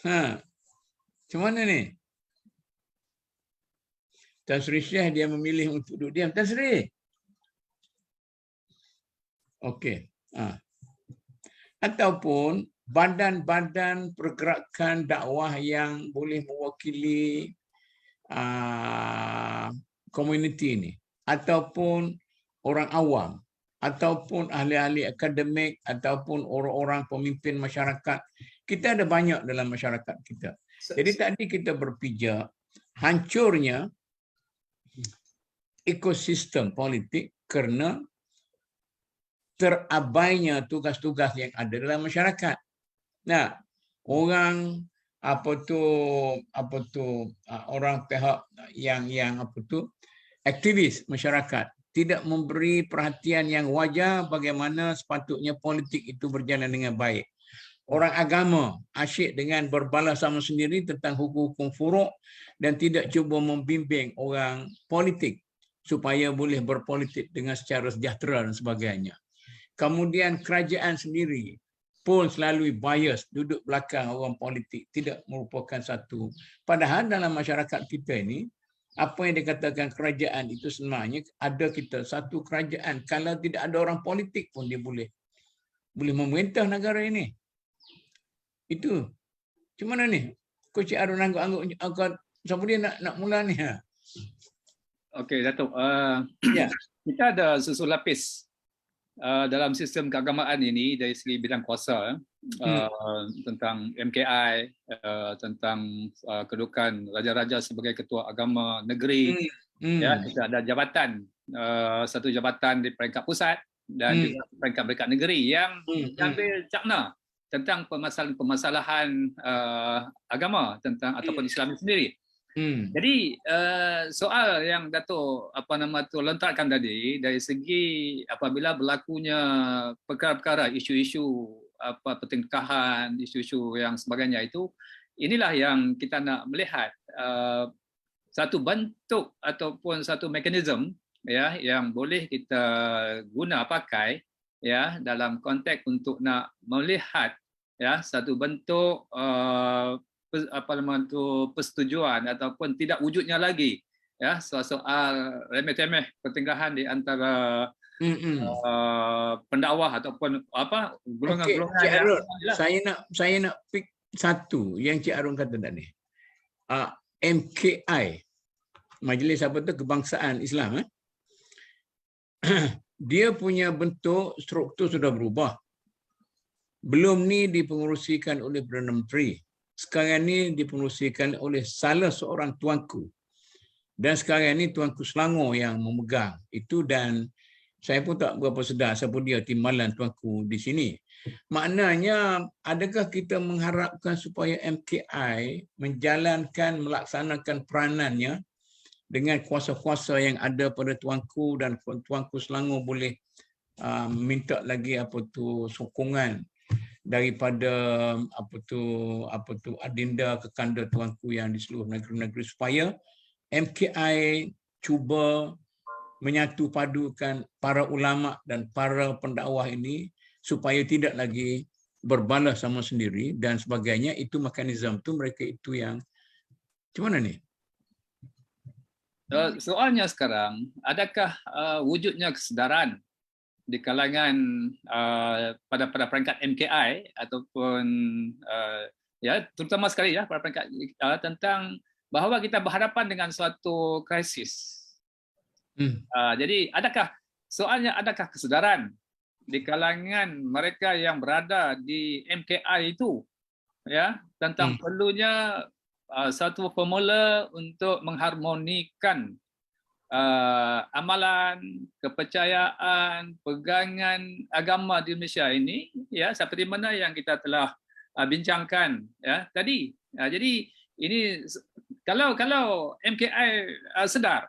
Macam mana ni? Tan Sri Syekh dia memilih untuk duduk diam. Tan Sri. Okey. Ataupun badan-badan pergerakan dakwah yang boleh mewakili komuniti ini, ataupun orang awam, ataupun ahli-ahli akademik, ataupun orang-orang pemimpin masyarakat. Kita ada banyak dalam masyarakat kita. Jadi tadi kita berpijak hancurnya ekosistem politik kerana terabainya tugas-tugas yang ada dalam masyarakat. Nah, orang orang pihak yang aktivis masyarakat tidak memberi perhatian yang wajar bagaimana sepatutnya politik itu berjalan dengan baik. Orang agama asyik dengan berbalas sama sendiri tentang hukum-hukum furuk dan tidak cuba membimbing orang politik supaya boleh berpolitik dengan secara sejahtera dan sebagainya. Kemudian kerajaan sendiri pun selalu bias, duduk belakang orang politik, tidak merupakan satu. Padahal dalam masyarakat kita ini, apa yang dikatakan kerajaan itu sebenarnya ada kita satu kerajaan. Kalau tidak ada orang politik pun dia boleh memerintah negara ini. Itu. Macam mana ni? Coach Arun anggap siapa dia nak mula ni? Okey, Datuk. Ya. Kita ada susul lapis dalam sistem keagamaan ini dari segi bidang kuasa, tentang MKI, tentang kedudukan raja-raja sebagai ketua agama negeri. Ya, kita ada jabatan, satu jabatan di peringkat pusat dan juga peringkat negeri yang ambil cakna tentang permasalahan agama ataupun Islam sendiri. Jadi soal yang Datuk lontarkan tadi dari segi apabila berlakunya perkara-perkara isu-isu pertengkaran, isu-isu yang sebagainya itu inilah yang kita nak melihat satu bentuk ataupun satu mekanisme ya yang boleh kita guna pakai ya dalam konteks untuk nak melihat ya satu bentuk persetujuan ataupun tidak wujudnya lagi ya soal remeh-temeh pertengkaran di antara pendakwah ataupun golongan-golongan Cik yang Arun, saya nak pick satu yang Cik Arun kata tadi. MKI, Majlis apa tu Kebangsaan Islam, dia punya bentuk struktur sudah berubah. Belum ni dipengerusikan oleh Perdana Menteri. Sekarang ni dipengerusikan oleh salah seorang tuanku. Dan sekarang ni Tuanku Selangor yang memegang itu, dan saya pun tak berapa sedar siapa dia timbalan tuanku di sini. Maknanya, adakah kita mengharapkan supaya MKI melaksanakan peranannya dengan kuasa-kuasa yang ada pada tuanku, dan tuanku Selangor boleh minta lagi sokongan daripada adinda kekanda tuanku yang di seluruh negeri-negeri supaya MKI cuba menyatu padukan para ulama dan para pendakwah ini supaya tidak lagi berbalas sama sendiri dan sebagainya. Itu mekanisme tu mereka itu yang macam mana ni? Soalnya sekarang, adakah wujudnya kesedaran di kalangan pada peringkat MKI ataupun ya terutama sekali ya pada peringkat tentang bahawa kita berhadapan dengan suatu krisis. Jadi adakah kesedaran di kalangan mereka yang berada di MKI itu ya tentang perlunya satu formula untuk mengharmonikan amalan, kepercayaan, pegangan agama di Malaysia ini ya seperti mana yang kita telah bincangkan ya tadi. Jadi ini kalau MKI sedar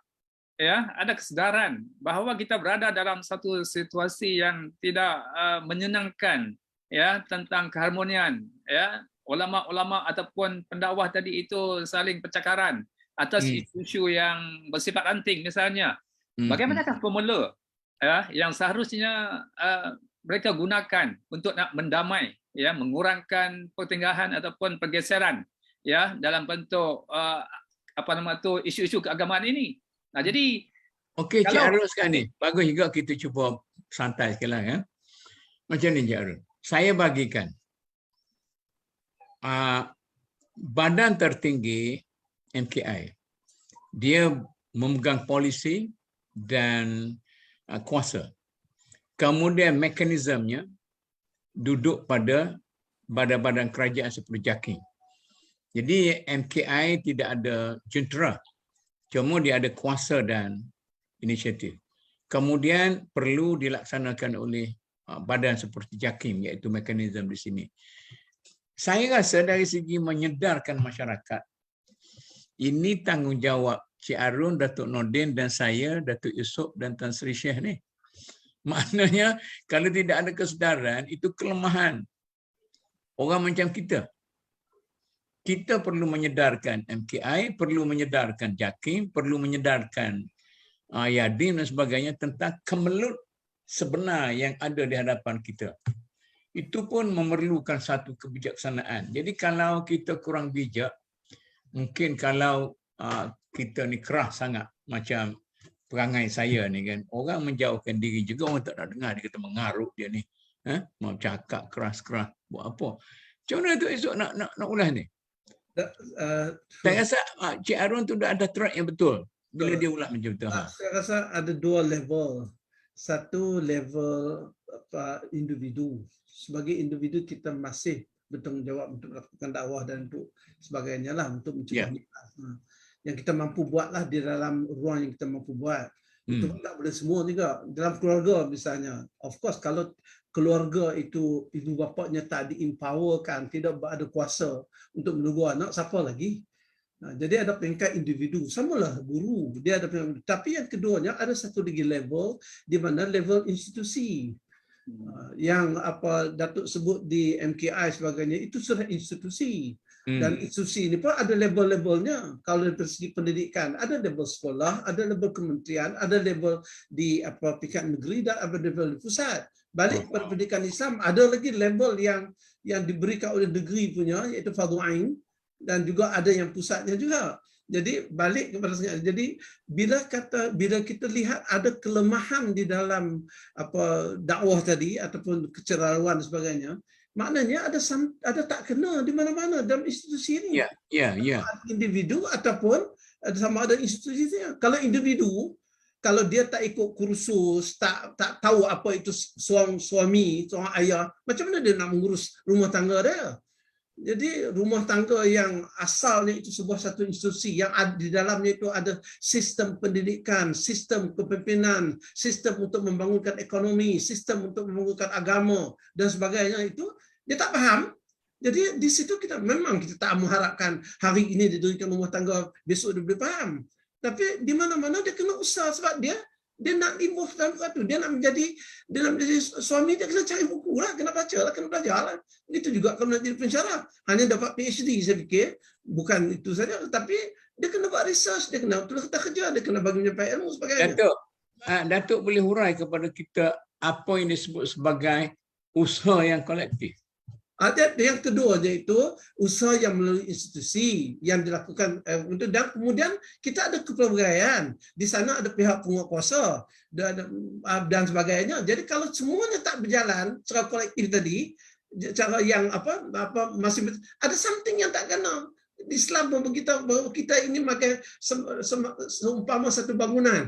ya ada kesedaran bahawa kita berada dalam satu situasi yang tidak menyenangkan ya tentang keharmonian ya ulama-ulama ataupun pendakwah tadi itu saling percakaran atas isu-isu yang bersifat ranting misalnya. Bagaimanakah formula ya yang seharusnya mereka gunakan untuk nak mendamai ya mengurangkan pertengkaran ataupun pergeseran ya dalam bentuk isu-isu keagamaan ini. Nah, jadi okey Cik Arun sekarang ni bagus juga kita cuba santai sekarang ya. Macam ni Cik Arun. Saya bagikan badan tertinggi MKI, dia memegang polisi dan kuasa. Kemudian mekanismenya duduk pada badan-badan kerajaan seperti JAKIM. Jadi MKI tidak ada jentera, cuma dia ada kuasa dan inisiatif. Kemudian perlu dilaksanakan oleh badan seperti JAKIM, iaitu mekanisme di sini. Saya rasa dari segi menyedarkan masyarakat, ini tanggungjawab Cik Arun, Datuk Nordin dan saya, Datuk Yusof dan Tan Sri Syekh ni. Maknanya kalau tidak ada kesedaran, itu kelemahan orang macam kita. Kita perlu menyedarkan MKI, perlu menyedarkan JAKIM, perlu menyedarkan Yadim dan sebagainya tentang kemelut sebenar yang ada di hadapan kita. Itu pun memerlukan satu kebijaksanaan. Jadi kalau kita kurang bijak, mungkin kalau kita ni keras sangat, macam perangai saya ni kan, orang menjauhkan diri juga, orang tak nak dengar, dia kata mengarut dia ni. Mau cakap keras-keras, buat apa? Macam mana tu esok nak ulas ni? Saya rasa Cik Arun tu dah ada track yang betul bila dia ulas macam tu. Saya rasa ada dua level. Satu level individu. Sebagai individu kita masih bertanggungjawab untuk melakukan dakwah dan untuk sebagainya lah, untuk mencegah yang kita mampu buatlah di dalam ruang yang kita mampu buat. Itu tak boleh semua juga. Dalam keluarga misalnya, of course kalau keluarga itu ibu bapanya tak di-empowerkan, tidak ada kuasa untuk menegur anak, siapa lagi? Jadi ada peringkat individu, samalah guru, dia ada peringkat. Tapi yang keduanya ada satu lagi level di mana level institusi. Yang apa Datuk sebut di MKI sebagainya itu sudah institusi. Dan institusi ini pun ada level-levelnya. Kalau dari segi pendidikan, ada level sekolah, ada level kementerian, ada level di apa tingkat negeri dan ada level di pusat. Balik kepada pendidikan Islam, ada lagi level yang diberikan oleh negeri punya, iaitu Fardhu Ain, dan juga ada yang pusatnya juga. Jadi balik kepada jadi bila kita lihat ada kelemahan di dalam apa dakwah tadi ataupun keceraluan dan sebagainya, maknanya ada tak kena di mana-mana dalam institusi ini. Ya. Individu ataupun sama ada institusinya. Kalau individu, kalau dia tak ikut kursus, tak tahu apa itu suami, seorang ayah, macam mana dia nak mengurus rumah tangga dia? Jadi rumah tangga yang asalnya itu sebuah satu institusi yang di dalamnya itu ada sistem pendidikan, sistem kepimpinan, sistem untuk membangunkan ekonomi, sistem untuk membangunkan agama dan sebagainya itu dia tak faham. Jadi di situ kita tak mengharapkan hari ini dia dirikan rumah tangga, besok dia boleh faham. Tapi di mana-mana dia kena usaha sebab dia nak involve dalam itu. Dia nak menjadi suami, dia kena cari buku lah, kena baca lah, kena belajar lah. Itu juga kalau nak jadi pensyarah. Hanya dapat PhD saya fikir, bukan itu saja. Tapi dia kena buat research, dia kena betul kerja, dia kena bagi menyampaikan ilmu sebagainya. Datuk boleh hurai kepada kita apa yang disebut sebagai usaha yang kolektif? Yang kedua iaitu usaha yang melalui institusi yang dilakukan dan kemudian kita ada kepelbagaian. Di sana ada pihak penguatkuasa dan sebagainya. Jadi kalau semuanya tak berjalan secara kolektif tadi, cara yang masih ada something yang tak kena. Di Islam kita ini makan seumpama satu bangunan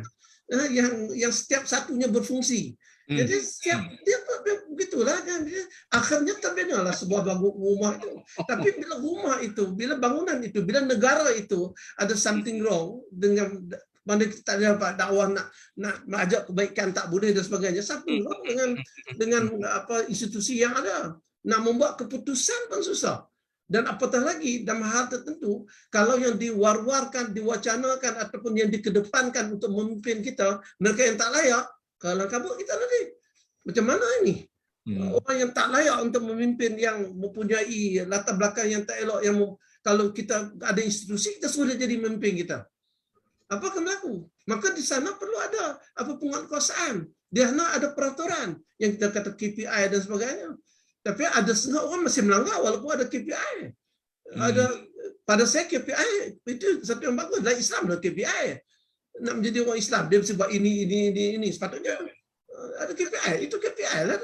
yang setiap satunya berfungsi. Jadi setiap dia begitulah kan, akhirnya terbinalah sebuah rumah itu. Tapi bila rumah itu, bila bangunan itu, bila negara itu ada something wrong dengan mana kita tak dapat dakwah nak mengajak kebaikan tak boleh dan sebagainya, something wrong dengan apa institusi yang ada. Nak membuat keputusan pun susah. Dan apatah lagi dalam hal tertentu, kalau yang diwar-warkan, diwacanakan ataupun yang dikedepankan untuk memimpin kita, mereka yang tak layak, kalau kabut kita nanti. Macam mana ini? Orang yang tak layak untuk memimpin, yang mempunyai latar belakang yang tak elok, yang kalau kita ada institusi, kita sudah jadi memimpin kita. Apa akan berlaku? Maka di sana perlu ada penguatkuasaan. Di sana ada peraturan yang kita kata KPI dan sebagainya. Tapi ada setengah orang masih melanggar walaupun ada KPI. Pada saya KPI itu satu yang bagus. Dalam Islam ada KPI. Nak menjadi orang Islam, dia mesti buat ini. Sepatutnya ada KPI. Itu KPI lah.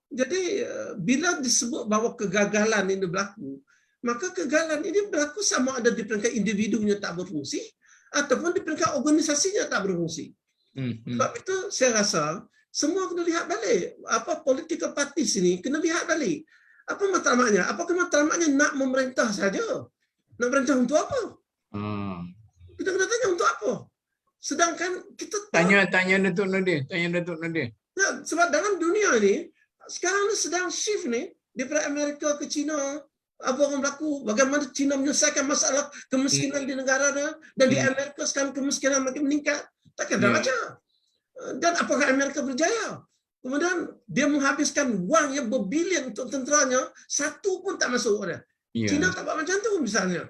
Jadi bila disebut bahawa kegagalan ini berlaku, maka kegagalan ini berlaku sama ada di peringkat individunya tak berfungsi ataupun di peringkat organisasinya tak berfungsi. Sebab itu saya rasa semua kena lihat balik. Political parties ini kena lihat balik. Apa matlamatnya? Apakah matlamatnya nak memerintah saja? Nak memerintah untuk apa? Kita kena tanya untuk apa? Sedangkan kita tanya Datuk Nadir. Ya, sebab dalam dunia ini sekarang ni sedang shift ni daripada Amerika ke China, apa yang berlaku, bagaimana China menyelesaikan masalah kemiskinan di negara dia, dan di Amerika sekarang kemiskinan makin meningkat. Takkan dah baca. Dan apakah Amerika berjaya? Kemudian dia menghabiskan wang yang berbilion untuk tenteranya, satu pun tak masuk dia. China tak buat macam tu misalnya.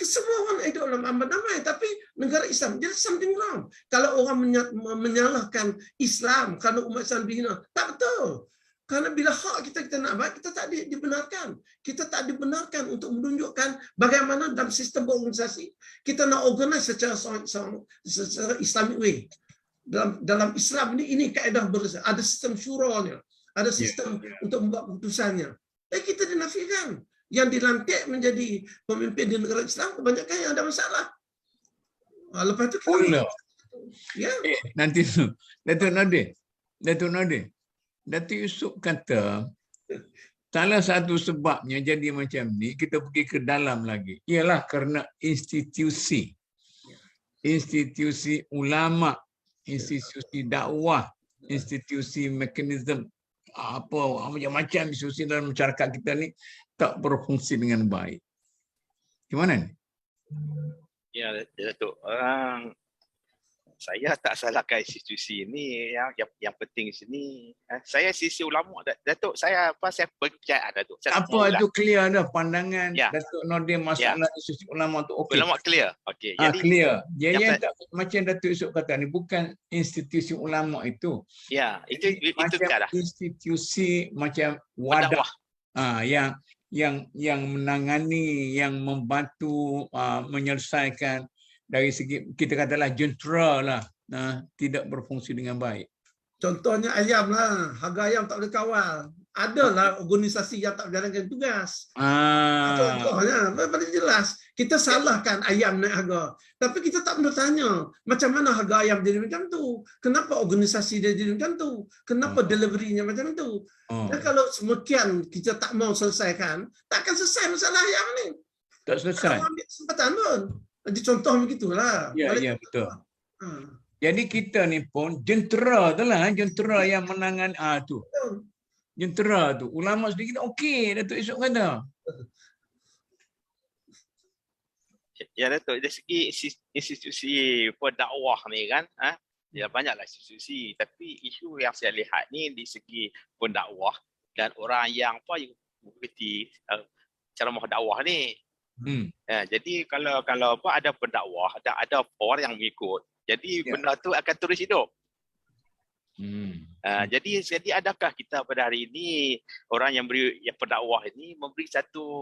Semua orang hidup dalam aman damai, tapi negara Islam, there's something wrong. Kalau orang menyalahkan Islam kerana umat Islam dihina, tak betul. Kerana bila hak kita nak baik, kita tak dibenarkan. Kita tak dibenarkan untuk menunjukkan bagaimana dalam sistem berorganisasi kita nak organize secara Islamic way. Dalam Islam ini kaedah ada sistem syuranya, ada sistem untuk membuat keputusannya. Kita dinafikan. Yang dilantik menjadi pemimpin di negara Islam kebanyakan yang ada masalah. Lepas itu kita nanti Datuk Nadir, Datuk Yusof kata salah satu sebabnya jadi macam ni, kita pergi ke dalam lagi, ialah kerana institusi ulama, institusi dakwah, institusi mekanisme macam-macam institusi dalam masyarakat kita ni tak berfungsi dengan baik. Gimana ni? Ya, Datuk. Saya tak salahkan institusi ini, yang penting sini saya sisi ulama. Datuk, saya percayaan Datuk. Saya Apa itu clear dah pandangan Ya. Datuk Nordin masalah institusi ulama tu okey. ulama clear. Okey. Jadi Clear. Jadi yang tak, macam Datuk Yusof kata ni bukan institusi ulama itu. ya, itu Macam cara institusi macam wadah pendakwah. yang menangani, yang membantu menyelesaikan dari segi kita katalah jentera lah, tidak berfungsi dengan baik. Contohnya ayam lah, harga ayam tak boleh kawal. Adalah organisasi yang tak menjalankan tugas. Contohnya, paling jelas. Kita salahkan ayam naik harga. Tapi kita tak pernah tanya, macam mana harga ayam jadi macam tu? Kenapa organisasi dia jadi macam tu? Kenapa deliverynya macam tu? Dan kalau semakian kita tak mau selesaikan, takkan selesai masalah ayam ni. Tak selesai. Tak ambil kesempatan pun. Jadi contoh begitulah. Ya, betul. Jadi kita ni pun jentera tu lah, jentera yang menangan tu. Jentera tu. Ulama sedikit okey, Datuk Yusof kata. Ya Datuk, dari segi institusi pendakwah ni kan, ya banyaklah institusi, tapi isu yang saya lihat ni di segi pendakwah dan orang yang yang mengerti ceramah dakwah ni. Jadi kalau ada pendakwah, ada orang yang mengikut, jadi benda tu akan terus hidup. Jadi adakah kita pada hari ini orang yang pendakwah ini memberi satu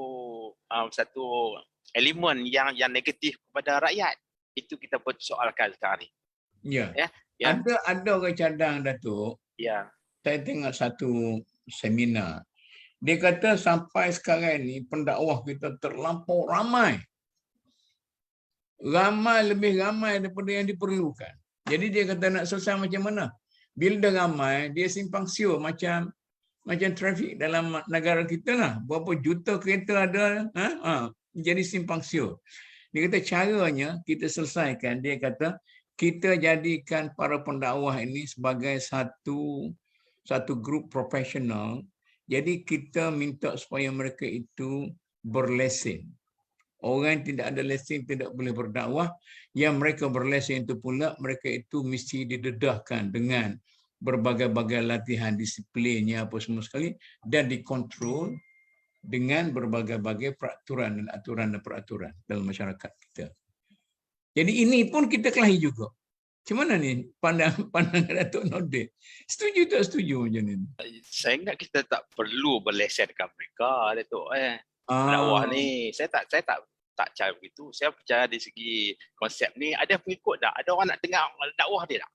elemen yang negatif kepada rakyat? Itu kita persoalkan sekarang ni. Ya. Ada orang cadang, Datuk. Ya. Saya tengok satu seminar. Dia kata sampai sekarang ni pendakwah kita terlampau ramai. Lebih ramai daripada yang diperlukan. Jadi dia kata nak selesai macam mana? Bila dah ramai, dia simpang siur macam trafik dalam negara kita lah. Berapa juta kereta ada, jadi simpang siur. Dia kata caranya kita selesaikan, dia kata kita jadikan para pendakwah ini sebagai satu grup profesional. Jadi kita minta supaya mereka itu berlesen. Orang yang tidak ada lesen tidak boleh berdakwah. Yang mereka berlesen itu pula, mereka itu mesti didedahkan dengan berbagai-bagai latihan disiplinnya apa semua sekali dan dikontrol dengan berbagai-bagai peraturan dan aturan dan peraturan dalam masyarakat kita. Jadi ini pun kita kelahi juga. Macam mana ni pandangan Datuk Nordin? Setuju tak setuju macam ni? Saya ingat kita tak perlu berlesenkan mereka, Datuk. Dakwah ni, saya tak cara begitu. Saya percaya dari segi konsep ni ada pengikut tak? Ada orang nak dengar dakwah dia tak?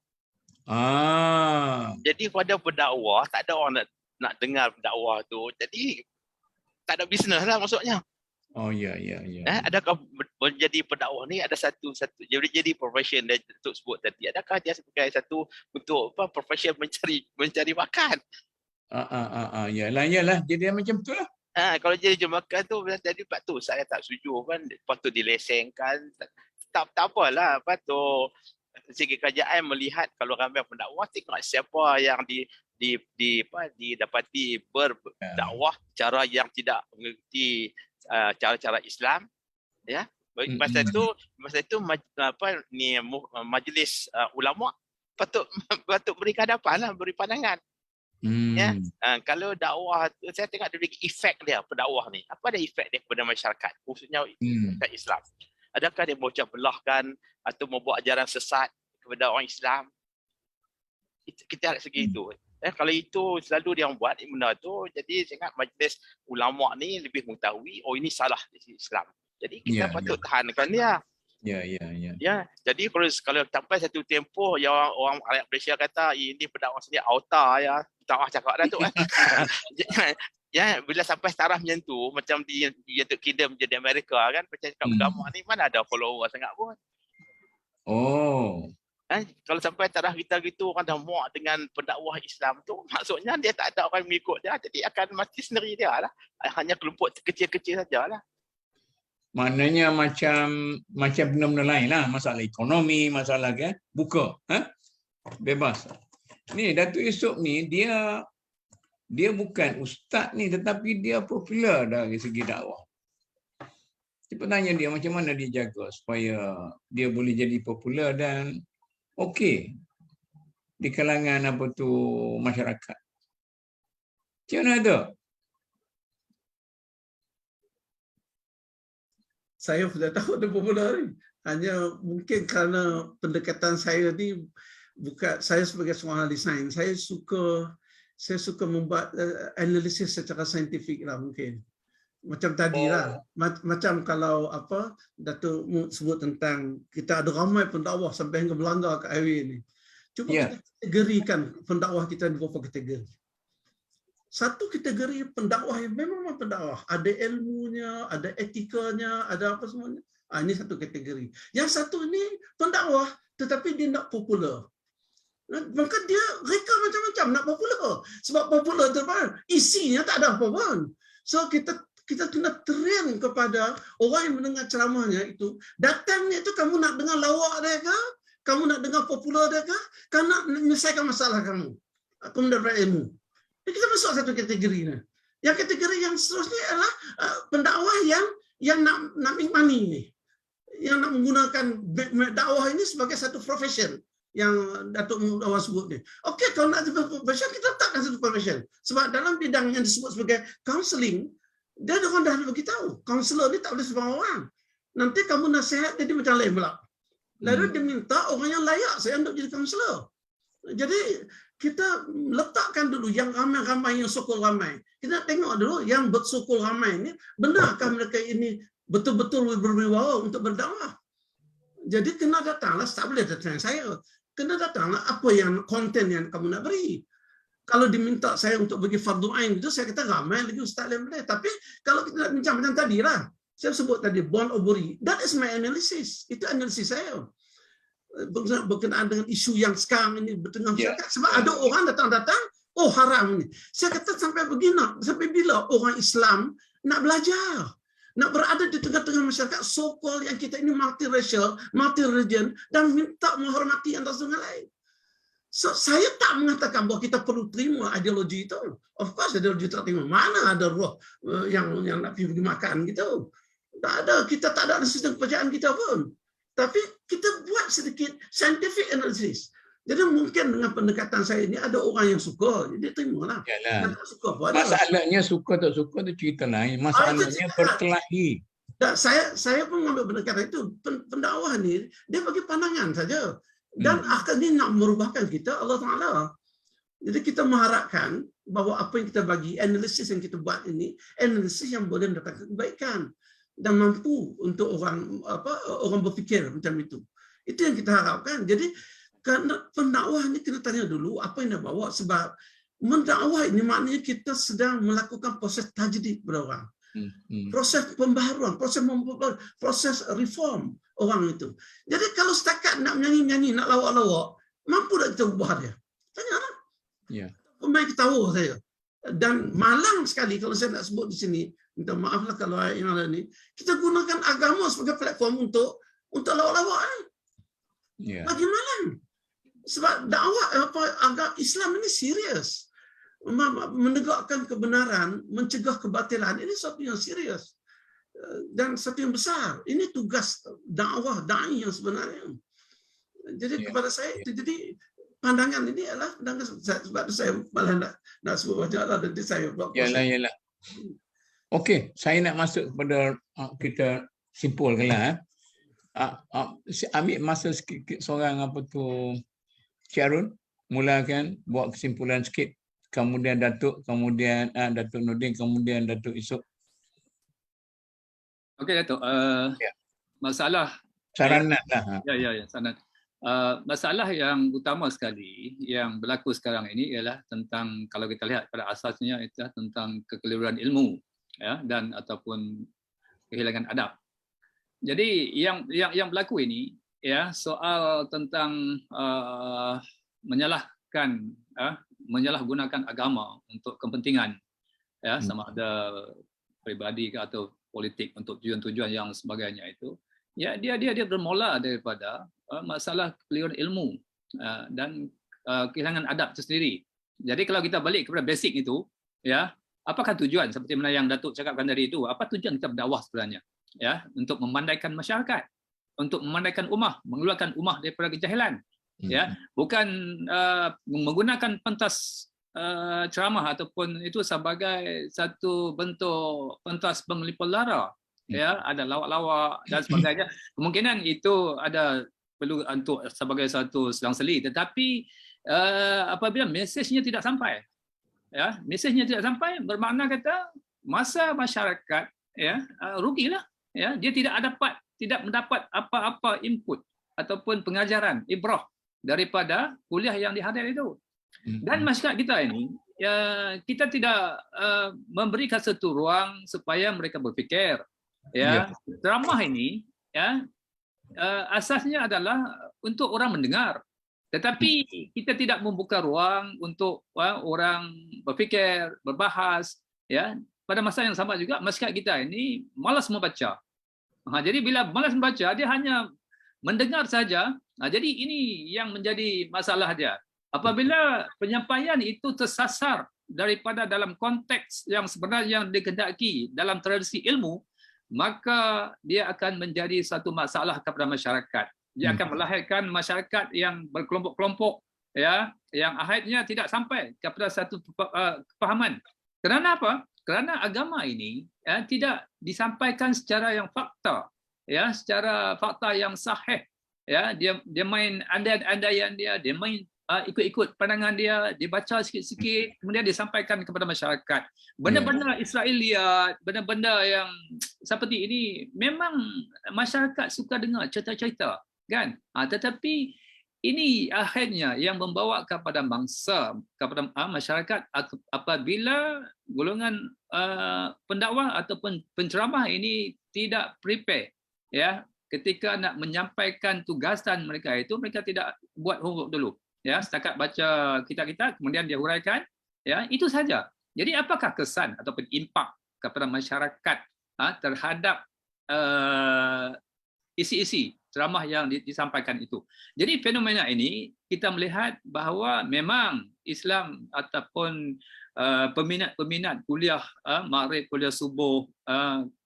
Jadi pada pendakwah, tak ada orang nak dengar dakwah tu. Jadi tak ada bisnes lah maksudnya. Ya. Adakah menjadi pendakwah ni ada satu jadi profession dia Datuk sebut tadi. Adakah dia sebagai satu untuk profession mencari makan? Yalah. Jadi macam tu lah. Kalau jadi jemakan tu jadi tu saya tak setuju kan, patut dilesenkan. Tak apalah, patut segi kerajaan melihat kalau ramai pendakwah, tengok siapa yang didapati berdakwah cara yang tidak mengerti cara-cara Islam, ya. Masa itu majlis ulama patut beri hadapan lah, beri pandangan. Ya. Kalau dakwah, saya tengok dari efek dia pendakwah ni. Apa ada efek dia kepada masyarakat, khususnya masyarakat Islam? Adakah dia memecah belahkan atau membuat ajaran sesat kepada orang Islam? Kita lihat segi itu. Kalau itu selalu dia buat benda tu, jadi saya ingat majlis ulama ni lebih mengetahui ini salah di Islam. Jadi kita patut tahankan dia. Ya. Jadi kalau sampai satu tempoh yang orang rakyat Malaysia kata ini pendakwah sendiri auta ya, tak cakap dah tu. Ya, bila sampai taraf macam tu, macam di United Kingdom jadi Amerika kan, macam cakap agama ni mana ada follower sangat pun. Kalau sampai taraf kita gitu, orang dah muak dengan pendakwah Islam tu, maksudnya dia tak ada orang mengikut dia, jadi akan mati sendiri dia lah. Hanya kelompok kecil-kecil sajalah. Maknanya macam benda-benda lain lah, masalah ekonomi, masalah buka, bebas. Ni Datuk Yusof ni dia bukan ustaz ni, tetapi dia popular dari segi dakwah. Kita tanya dia macam mana dia jaga supaya dia boleh jadi popular dan okey di kalangan masyarakat. Macam mana tu? Saya tidak tahu ada popular ni. Hanya mungkin kerana pendekatan saya ni bukan saya sebagai seorang ahli sains, saya suka membuat analisis secara saintifik lah mungkin. Macam tadi lah, macam kalau Datuk Mu sebut tentang kita ada ramai pendakwah sampai hingga Belanda ke highway ni. Cuba kita kategorikan pendakwah kita di beberapa kategori. Satu kategori pendakwah yang memang pendakwah, ada ilmunya, ada etikanya, ada apa semuanya. Ini satu kategori. Yang satu ni pendakwah tetapi dia nak popular. Maka dia reka macam-macam nak popular. Sebab popular tu isinya tak ada apa pun. So kita kena train kepada orang yang mendengar ceramahnya itu, datangnya itu kamu nak dengar lawak dia ke? Kamu nak dengar popular dia ke? Kamu nak menyelesaikan masalah kamu. Kamu dapat ilmu. Jadi kita masuk satu kategori ni. Yang kategori yang seterusnya adalah pendakwah yang nak make money ni. Yang nak menggunakan dakwah ini sebagai satu profession yang Datuk Awang sebut ni. Okey, kalau nak satu profession, kita letakkan satu profession. Sebab dalam bidang yang disebut sebagai counselling, dia ada orang dah beritahu, kaunselor ni tak boleh sembarang orang. Nanti kamu nasihat dia macam lain pula. Lalu dia minta orang yang layak saya untuk jadi kaunselor. Jadi kita letakkan dulu yang ramai-ramai, yang sokol ramai. Kita tengok dulu yang bersokol ramai ni, benarkah mereka ini betul-betul berwibawa untuk berdakwah? Jadi kena datanglah, tak boleh datang saya. Kena datanglah apa yang konten yang kamu nak beri. Kalau diminta saya untuk bagi fardu ain itu, saya kata ramai lagi ustaz yang boleh. Tapi kalau kita nak bincang macam tadi lah, saya sebut tadi born or bury, that is my analysis. Itu analisis saya. Berkenaan dengan isu yang sekarang ini bertengah masyarakat. Sebab ada orang datang-datang, oh haram ni. Saya kata sampai begini, sampai bila orang Islam nak belajar, nak berada di tengah-tengah masyarakat so-called yang kita ini multiracial, multi-religion, dan minta menghormati antara dengan lain. So, saya tak mengatakan bahawa kita perlu terima ideologi itu. Of course, ideologi tak terima. Mana ada roh yang nak pergi makan gitu. Tak ada. Kita tak ada sistem kepercayaan kita pun. Tapi kita buat sedikit scientific analysis. Jadi mungkin dengan pendekatan saya ini ada orang yang suka, jadi terimalah. Masalahnya suka tak suka itu cerita lain. Masalahnya berkelahi. Dan saya pun mengambil pendekatan itu. Pendakwah ni dia bagi pandangan saja. Dan akhirnya nak merubahkan kita Allah Ta'ala. Jadi kita mengharapkan bahawa apa yang kita bagi, analisis yang kita buat ini, analisis yang boleh mendatangkan kebaikan dan mampu untuk orang berfikir macam itu. Itu yang kita harapkan. Jadi kerana pendakwah ini kena tanya dulu apa yang dia bawa. Sebab mendakwah ini maknanya kita sedang melakukan proses tajdid kepada orang. Proses pembaharuan, proses reform orang itu. Jadi kalau setakat nak menyanyi-nyanyi, nak lawak-lawak, mampu tak kita ubah dia? Tanyalah. Pemain ketawa saya. Dan malang sekali kalau saya nak sebut di sini, minta maaflah kalau yang ada ni, kita gunakan agama sebagai platform untuk lawak-lawak ni. Bagi malang. Sebab dakwah agama Islam ini serius. Menegakkan kebenaran, mencegah kebatilan, ini sesuatu yang serius dan sesuatu yang besar. Ini tugas dakwah dai yang sebenarnya. Jadi kepada saya, jadi pandangan ini adalah pandangan sebab saya malah nak sebut banyak lah nanti saya. Yalah. Okey, saya nak masuk kepada kita simpulkanlah. Ambil masa sikit seorang Cik Arun, mulakan buat kesimpulan sikit. Kemudian Datuk, kemudian Datuk Nordin, kemudian Datuk Isuk. Okey Datuk, masalah saranan lah. Ya, saranan. Masalah yang utama sekali yang berlaku sekarang ini ialah tentang, kalau kita lihat pada asasnya itu tentang kekeliruan ilmu, ya, dan ataupun kehilangan adab. Jadi yang berlaku ini, ya, soal tentang menyalahgunakan agama untuk kepentingan, ya, sama ada peribadi atau politik untuk tujuan-tujuan yang sebagainya itu, ya, dia bermula daripada masalah kekeliruan ilmu dan kehilangan adab itu sendiri. Jadi kalau kita balik kepada basic itu, ya, apakah tujuan seperti mana yang Datuk cakapkan tadi itu? Apa tujuan kita berdakwah sebenarnya? Ya, untuk memandaikan masyarakat, untuk memandaikan ummah, mengeluarkan ummah daripada kejahilan. Ya, bukan menggunakan pentas ceramah ataupun itu sebagai satu bentuk pentas penglipur lara, ya, ada lawak-lawak dan sebagainya. Kemungkinan itu ada perlu untuk sebagai satu selang-seli, tetapi apabila mesejnya tidak sampai, ya, mesejnya tidak sampai, bermakna kata masa masyarakat, ya, rugilah, ya, dia tidak mendapat apa-apa input ataupun pengajaran ibrah daripada kuliah yang dihadiri itu. Dan masyarakat kita ini, ya, kita tidak memberikan satu ruang supaya mereka berfikir, ya. Ceramah ini, ya, asasnya adalah untuk orang mendengar, tetapi kita tidak membuka ruang untuk orang berfikir, berbahas, ya. Pada masa yang sama juga masyarakat kita ini malas membaca. Jadi bila malas membaca, dia hanya mendengar saja. Jadi ini yang menjadi masalah dia. Apabila penyampaian itu tersasar daripada dalam konteks yang sebenarnya yang dikehendaki dalam tradisi ilmu, maka dia akan menjadi satu masalah kepada masyarakat. Dia akan melahirkan masyarakat yang berkelompok-kelompok, ya, yang akhirnya tidak sampai kepada satu kepahaman. Kerana apa? Kerana agama ini, ya, tidak disampaikan secara yang fakta, ya, secara fakta yang sahih, ya. Dia main andai-andaian dia main ikut-ikut pandangan dia baca sikit-sikit, kemudian disampaikan kepada masyarakat. Benda-benda Israeliat, benda-benda yang seperti ini memang masyarakat suka dengar cerita-cerita, kan? Tetapi ini akhirnya yang membawa kepada bangsa, kepada masyarakat apabila golongan pendakwah ataupun penceramah ini tidak prepare, ya, ketika nak menyampaikan tugasan mereka itu, mereka tidak buat homework dulu, ya, setakat baca kitab-kitab kemudian dia huraikan, ya, itu saja. Jadi apakah kesan ataupun impak kepada masyarakat terhadap isi-isi ceramah yang disampaikan itu. Jadi fenomena ini kita melihat bahawa memang Islam ataupun peminat-peminat kuliah maghrib, kuliah subuh,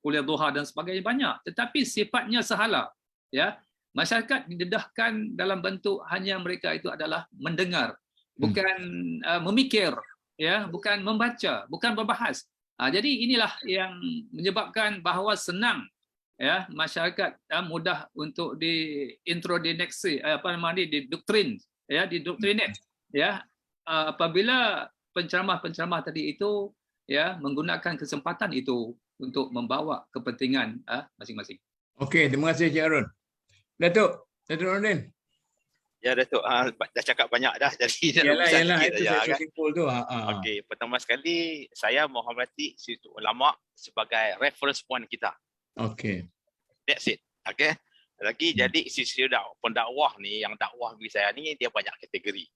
kuliah duha dan sebagainya banyak, tetapi sifatnya sahala, ya. Masyarakat didedahkan dalam bentuk hanya mereka itu adalah mendengar, bukan memikir, ya, bukan membaca, bukan berbahas. Jadi inilah yang menyebabkan bahawa senang, ya, masyarakat mudah untuk diintroduksi, didoktrin, ya, didoktrinate, ya, apabila penceramah-penceramah tadi itu, ya, menggunakan kesempatan itu untuk membawa kepentingan masing-masing. Okey, terima kasih Cik Harun. Datuk Nordin. Ya Datuk, dah cakap banyak dah, jadi Yalah, sikit itu saja, saya kan? simpul tu. Okey, pertama sekali saya menghormati Institut Ulama sebagai reference point kita. Okey. That's it. Okey. Lagi jadi institusi pendakwah ni, yang dakwah bagi saya ni dia banyak kategori.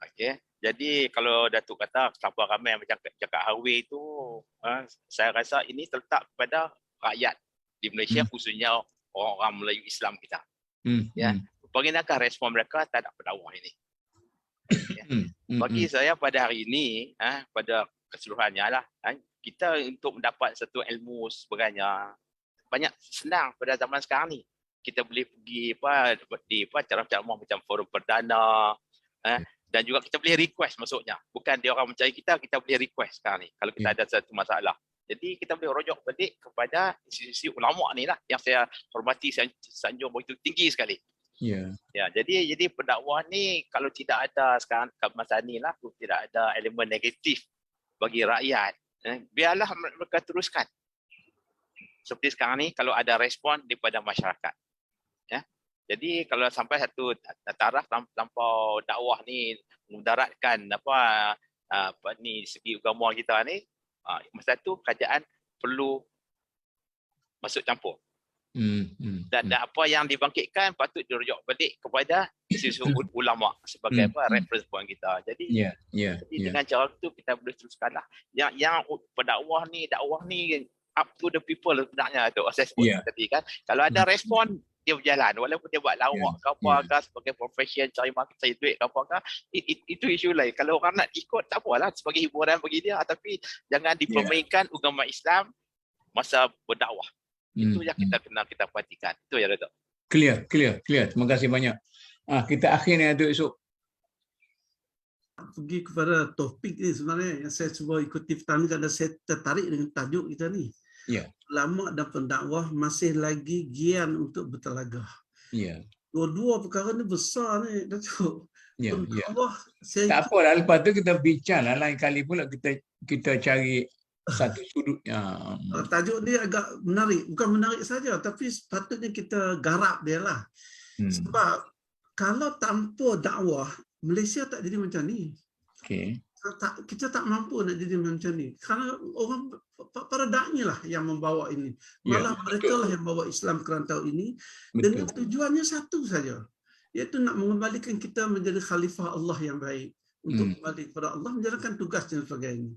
Okey. Jadi kalau Datuk kata siapa ramai yang macam cakap Harway tu, saya rasa ini terletak kepada rakyat di Malaysia, khususnya orang-orang Melayu Islam kita. Ya. Bagaimanakah respon mereka terhadap pendakwah ini? Bagi saya pada hari ini, pada keseluruhannya lah, kita untuk mendapat satu ilmu sebagainya banyak senang pada zaman sekarang ni. Kita boleh pergi di ceramah-ceramah macam forum perdana, dan juga kita boleh request masuknya. Bukan dia orang mencari kita boleh request sekarang ni kalau kita ada satu masalah. Jadi kita boleh rujuk balik kepada institusi ulama ni lah yang saya hormati, saya sanjung begitu tinggi sekali. Ya, jadi pendakwah ni kalau tidak ada sekarang masa ni lah, tidak ada elemen negatif bagi rakyat, biarlah mereka teruskan. Seperti sekarang ni kalau ada respon daripada masyarakat. Ya. Jadi kalau sampai satu taraf lampau dakwah ni mudaratkan segi agama kita ni, masa tu kerajaan perlu masuk campur. Dan apa yang dibangkitkan patut dirujuk balik kepada institusi ulama sebagai reference point kita. Jadi, dengan cara itu kita boleh teruskanlah. Yang dakwah ni up to the people sebenarnya tu. Saya sebut tadi kan. Kalau ada respon dia berjalan, walaupun dia buat lawak ke apa sebagai profession, cari duit ke apa, itu isu lain. Kalau orang nak ikut tak apalah, sebagai hiburan bagi dia, tapi jangan dipermainkan agama Islam masa berdakwah. Itu yang kita perhatikan. Itu ya Datuk. Clear. Terima kasih banyak. Kita akhir ni Datuk Yusof. Pergi kepada topik ni sebenarnya yang saya cuba ikuti petang ni kerana saya tertarik dengan tajuk kita ni. Ya. Ulama dan pendakwah masih lagi gian untuk bertelagah. Ya. Dua-dua perkara ni besar ni, Datuk. Ya. Pendakwah, saya Tak apa lah, lepas tu kita bincang lah, lain kali pula kita cari satu sudut. tajuk ni agak menarik. Bukan menarik saja, tapi sepatutnya kita garap dia lah. Sebab kalau tanpa dakwah, Malaysia tak jadi macam ni. Okay. Kita tak mampu nak jadi macam ni. Kerana orang, para da'i lah yang membawa ini. Malah mereka lah yang bawa Islam ke rantau ini. Dengan tujuannya satu saja. Iaitu nak mengembalikan kita menjadi khalifah Allah yang baik. Untuk kembali kepada Allah, menjalankan tugas dan sebagainya.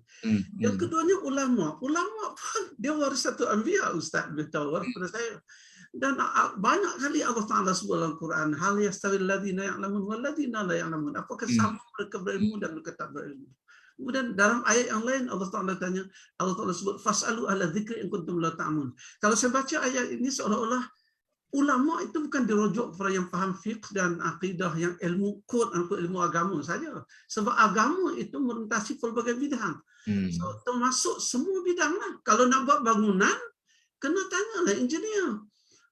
Yang keduanya ulama. Ulama pun dia warisatul anbiya, Ustaz beritahu kepada saya. Dan banyak kali Allah Ta'ala sebut dalam Quran, hal yastawil ladzina ya'lamun wal ladzina la ya'lamun. Apakah sama mereka berilmu dan mereka tak berilmu? Kemudian dalam ayat yang lain Allah Ta'ala tanya, Allah Ta'ala sebut fas'alu ahla dzikri in kuntum la ta'lamun. Kalau saya baca ayat ini seolah-olah ulama itu bukan dirujuk kepada yang faham fiqh dan akidah, yang ilmu kod atau ilmu agama saja. Sebab agama itu merentasi pelbagai bidang. So, termasuk semua bidang lah. Kalau nak buat bangunan, kena tanyalah engineer.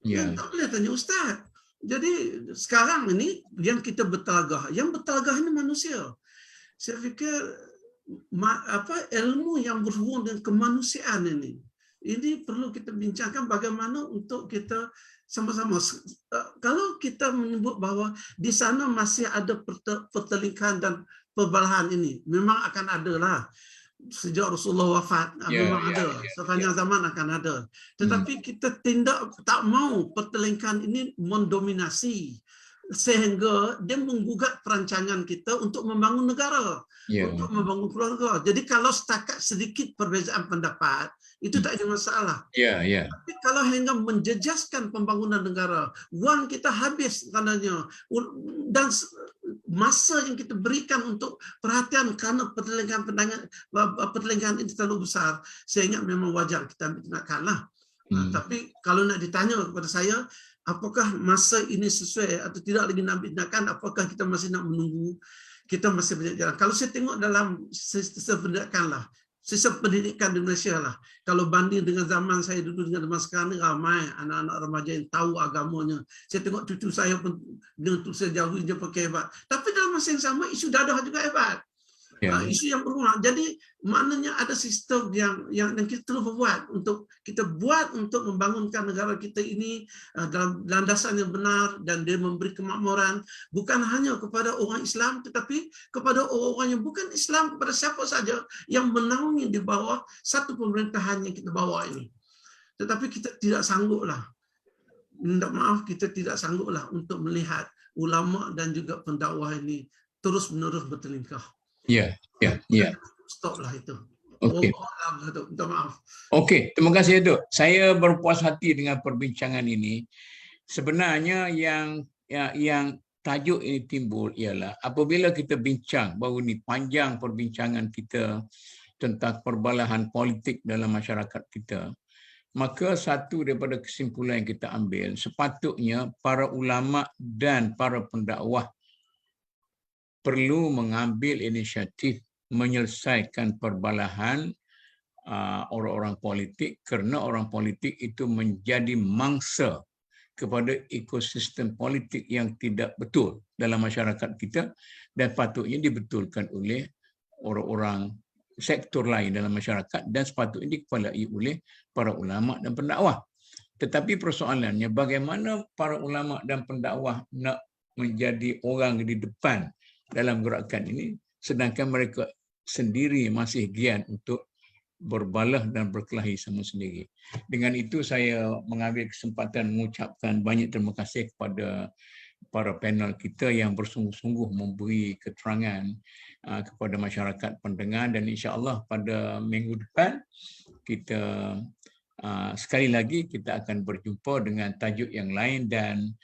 Yang tak boleh tanya ustaz. Jadi sekarang ini yang kita bertelagah, yang bertelagah ini manusia. Saya fikir ilmu yang berhubung dengan kemanusiaan ini perlu kita bincangkan bagaimana untuk kita sama-sama. Kalau kita menyebut bahawa di sana masih ada pertelingkahan dan perbalahan ini, memang akan ada lah. Sejak Rasulullah wafat memang ada, sepanjang zaman akan ada. Tetapi kita tak mau pertelingkahan ini mendominasi sehingga dia menggugat perancangan kita untuk membangun negara, untuk membangun keluarga. Jadi kalau setakat sedikit perbezaan pendapat, itu tak ada masalah. Tapi kalau hingga menjejaskan pembangunan negara, wang kita habis karenanya, dan masa yang kita berikan untuk perhatian kerana pertelingkahan ini terlalu besar, saya ingat memang wajar kita ambil tindakan lah. Tapi kalau nak ditanya kepada saya, apakah masa ini sesuai atau tidak lagi nak ambil tindakan, apakah kita masih nak menunggu, kita masih banyak jalan. Kalau saya tengok dalam sistem pendidikan lah, sistem pendidikan di Malaysia lah, kalau banding dengan zaman saya dulu dengan zaman sekarang ni, ramai anak-anak remaja yang tahu agamanya. Saya tengok cucu saya pun dengan tulisan Jawi dia pakai hebat. Tapi dalam masa yang sama, isu dadah juga hebat. Isu yang berulang. Jadi maknanya ada sistem yang kita perlu buat untuk membangunkan negara kita ini dalam landasan yang benar, dan dia memberi kemakmuran bukan hanya kepada orang Islam tetapi kepada orang-orang yang bukan Islam, kepada siapa saja yang menaungi di bawah satu pemerintahan yang kita bawa ini. Tetapi kita tidak sangguplah. Minta maaf, kita tidak sangguplah untuk melihat ulama dan juga pendakwah ini terus-menerus bertelingkah. Stoplah itu. Okey. Minta maaf. Okey, terima kasih Datuk. Saya berpuas hati dengan perbincangan ini. Sebenarnya yang tajuk ini timbul ialah apabila kita bincang baru ni panjang perbincangan kita tentang perbalahan politik dalam masyarakat kita, maka satu daripada kesimpulan yang kita ambil, sepatutnya para ulama dan para pendakwah perlu mengambil inisiatif menyelesaikan perbalahan orang-orang politik, kerana orang politik itu menjadi mangsa kepada ekosistem politik yang tidak betul dalam masyarakat kita, dan patutnya dibetulkan oleh orang-orang sektor lain dalam masyarakat, dan sepatutnya dikepalai oleh para ulama dan pendakwah. Tetapi persoalannya, bagaimana para ulama dan pendakwah nak menjadi orang di depan dalam gerakan ini, sedangkan mereka sendiri masih gian untuk berbalah dan berkelahi sama sendiri. Dengan itu saya mengambil kesempatan mengucapkan banyak terima kasih kepada para panel kita yang bersungguh-sungguh memberi keterangan kepada masyarakat pendengar, dan insya-Allah pada minggu depan kita sekali lagi kita akan berjumpa dengan tajuk yang lain, dan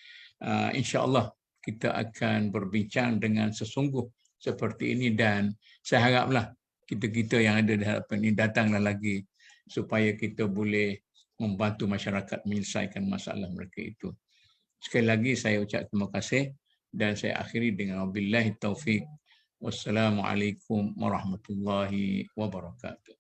insya-Allah kita akan berbincang dengan sesungguh seperti ini, dan saya haraplah kita-kita yang ada di hadapan ini datanglah lagi supaya kita boleh membantu masyarakat menyelesaikan masalah mereka itu. Sekali lagi saya ucap terima kasih. dan saya akhiri dengan wabillahi taufik. Wassalamualaikum warahmatullahi wabarakatuh.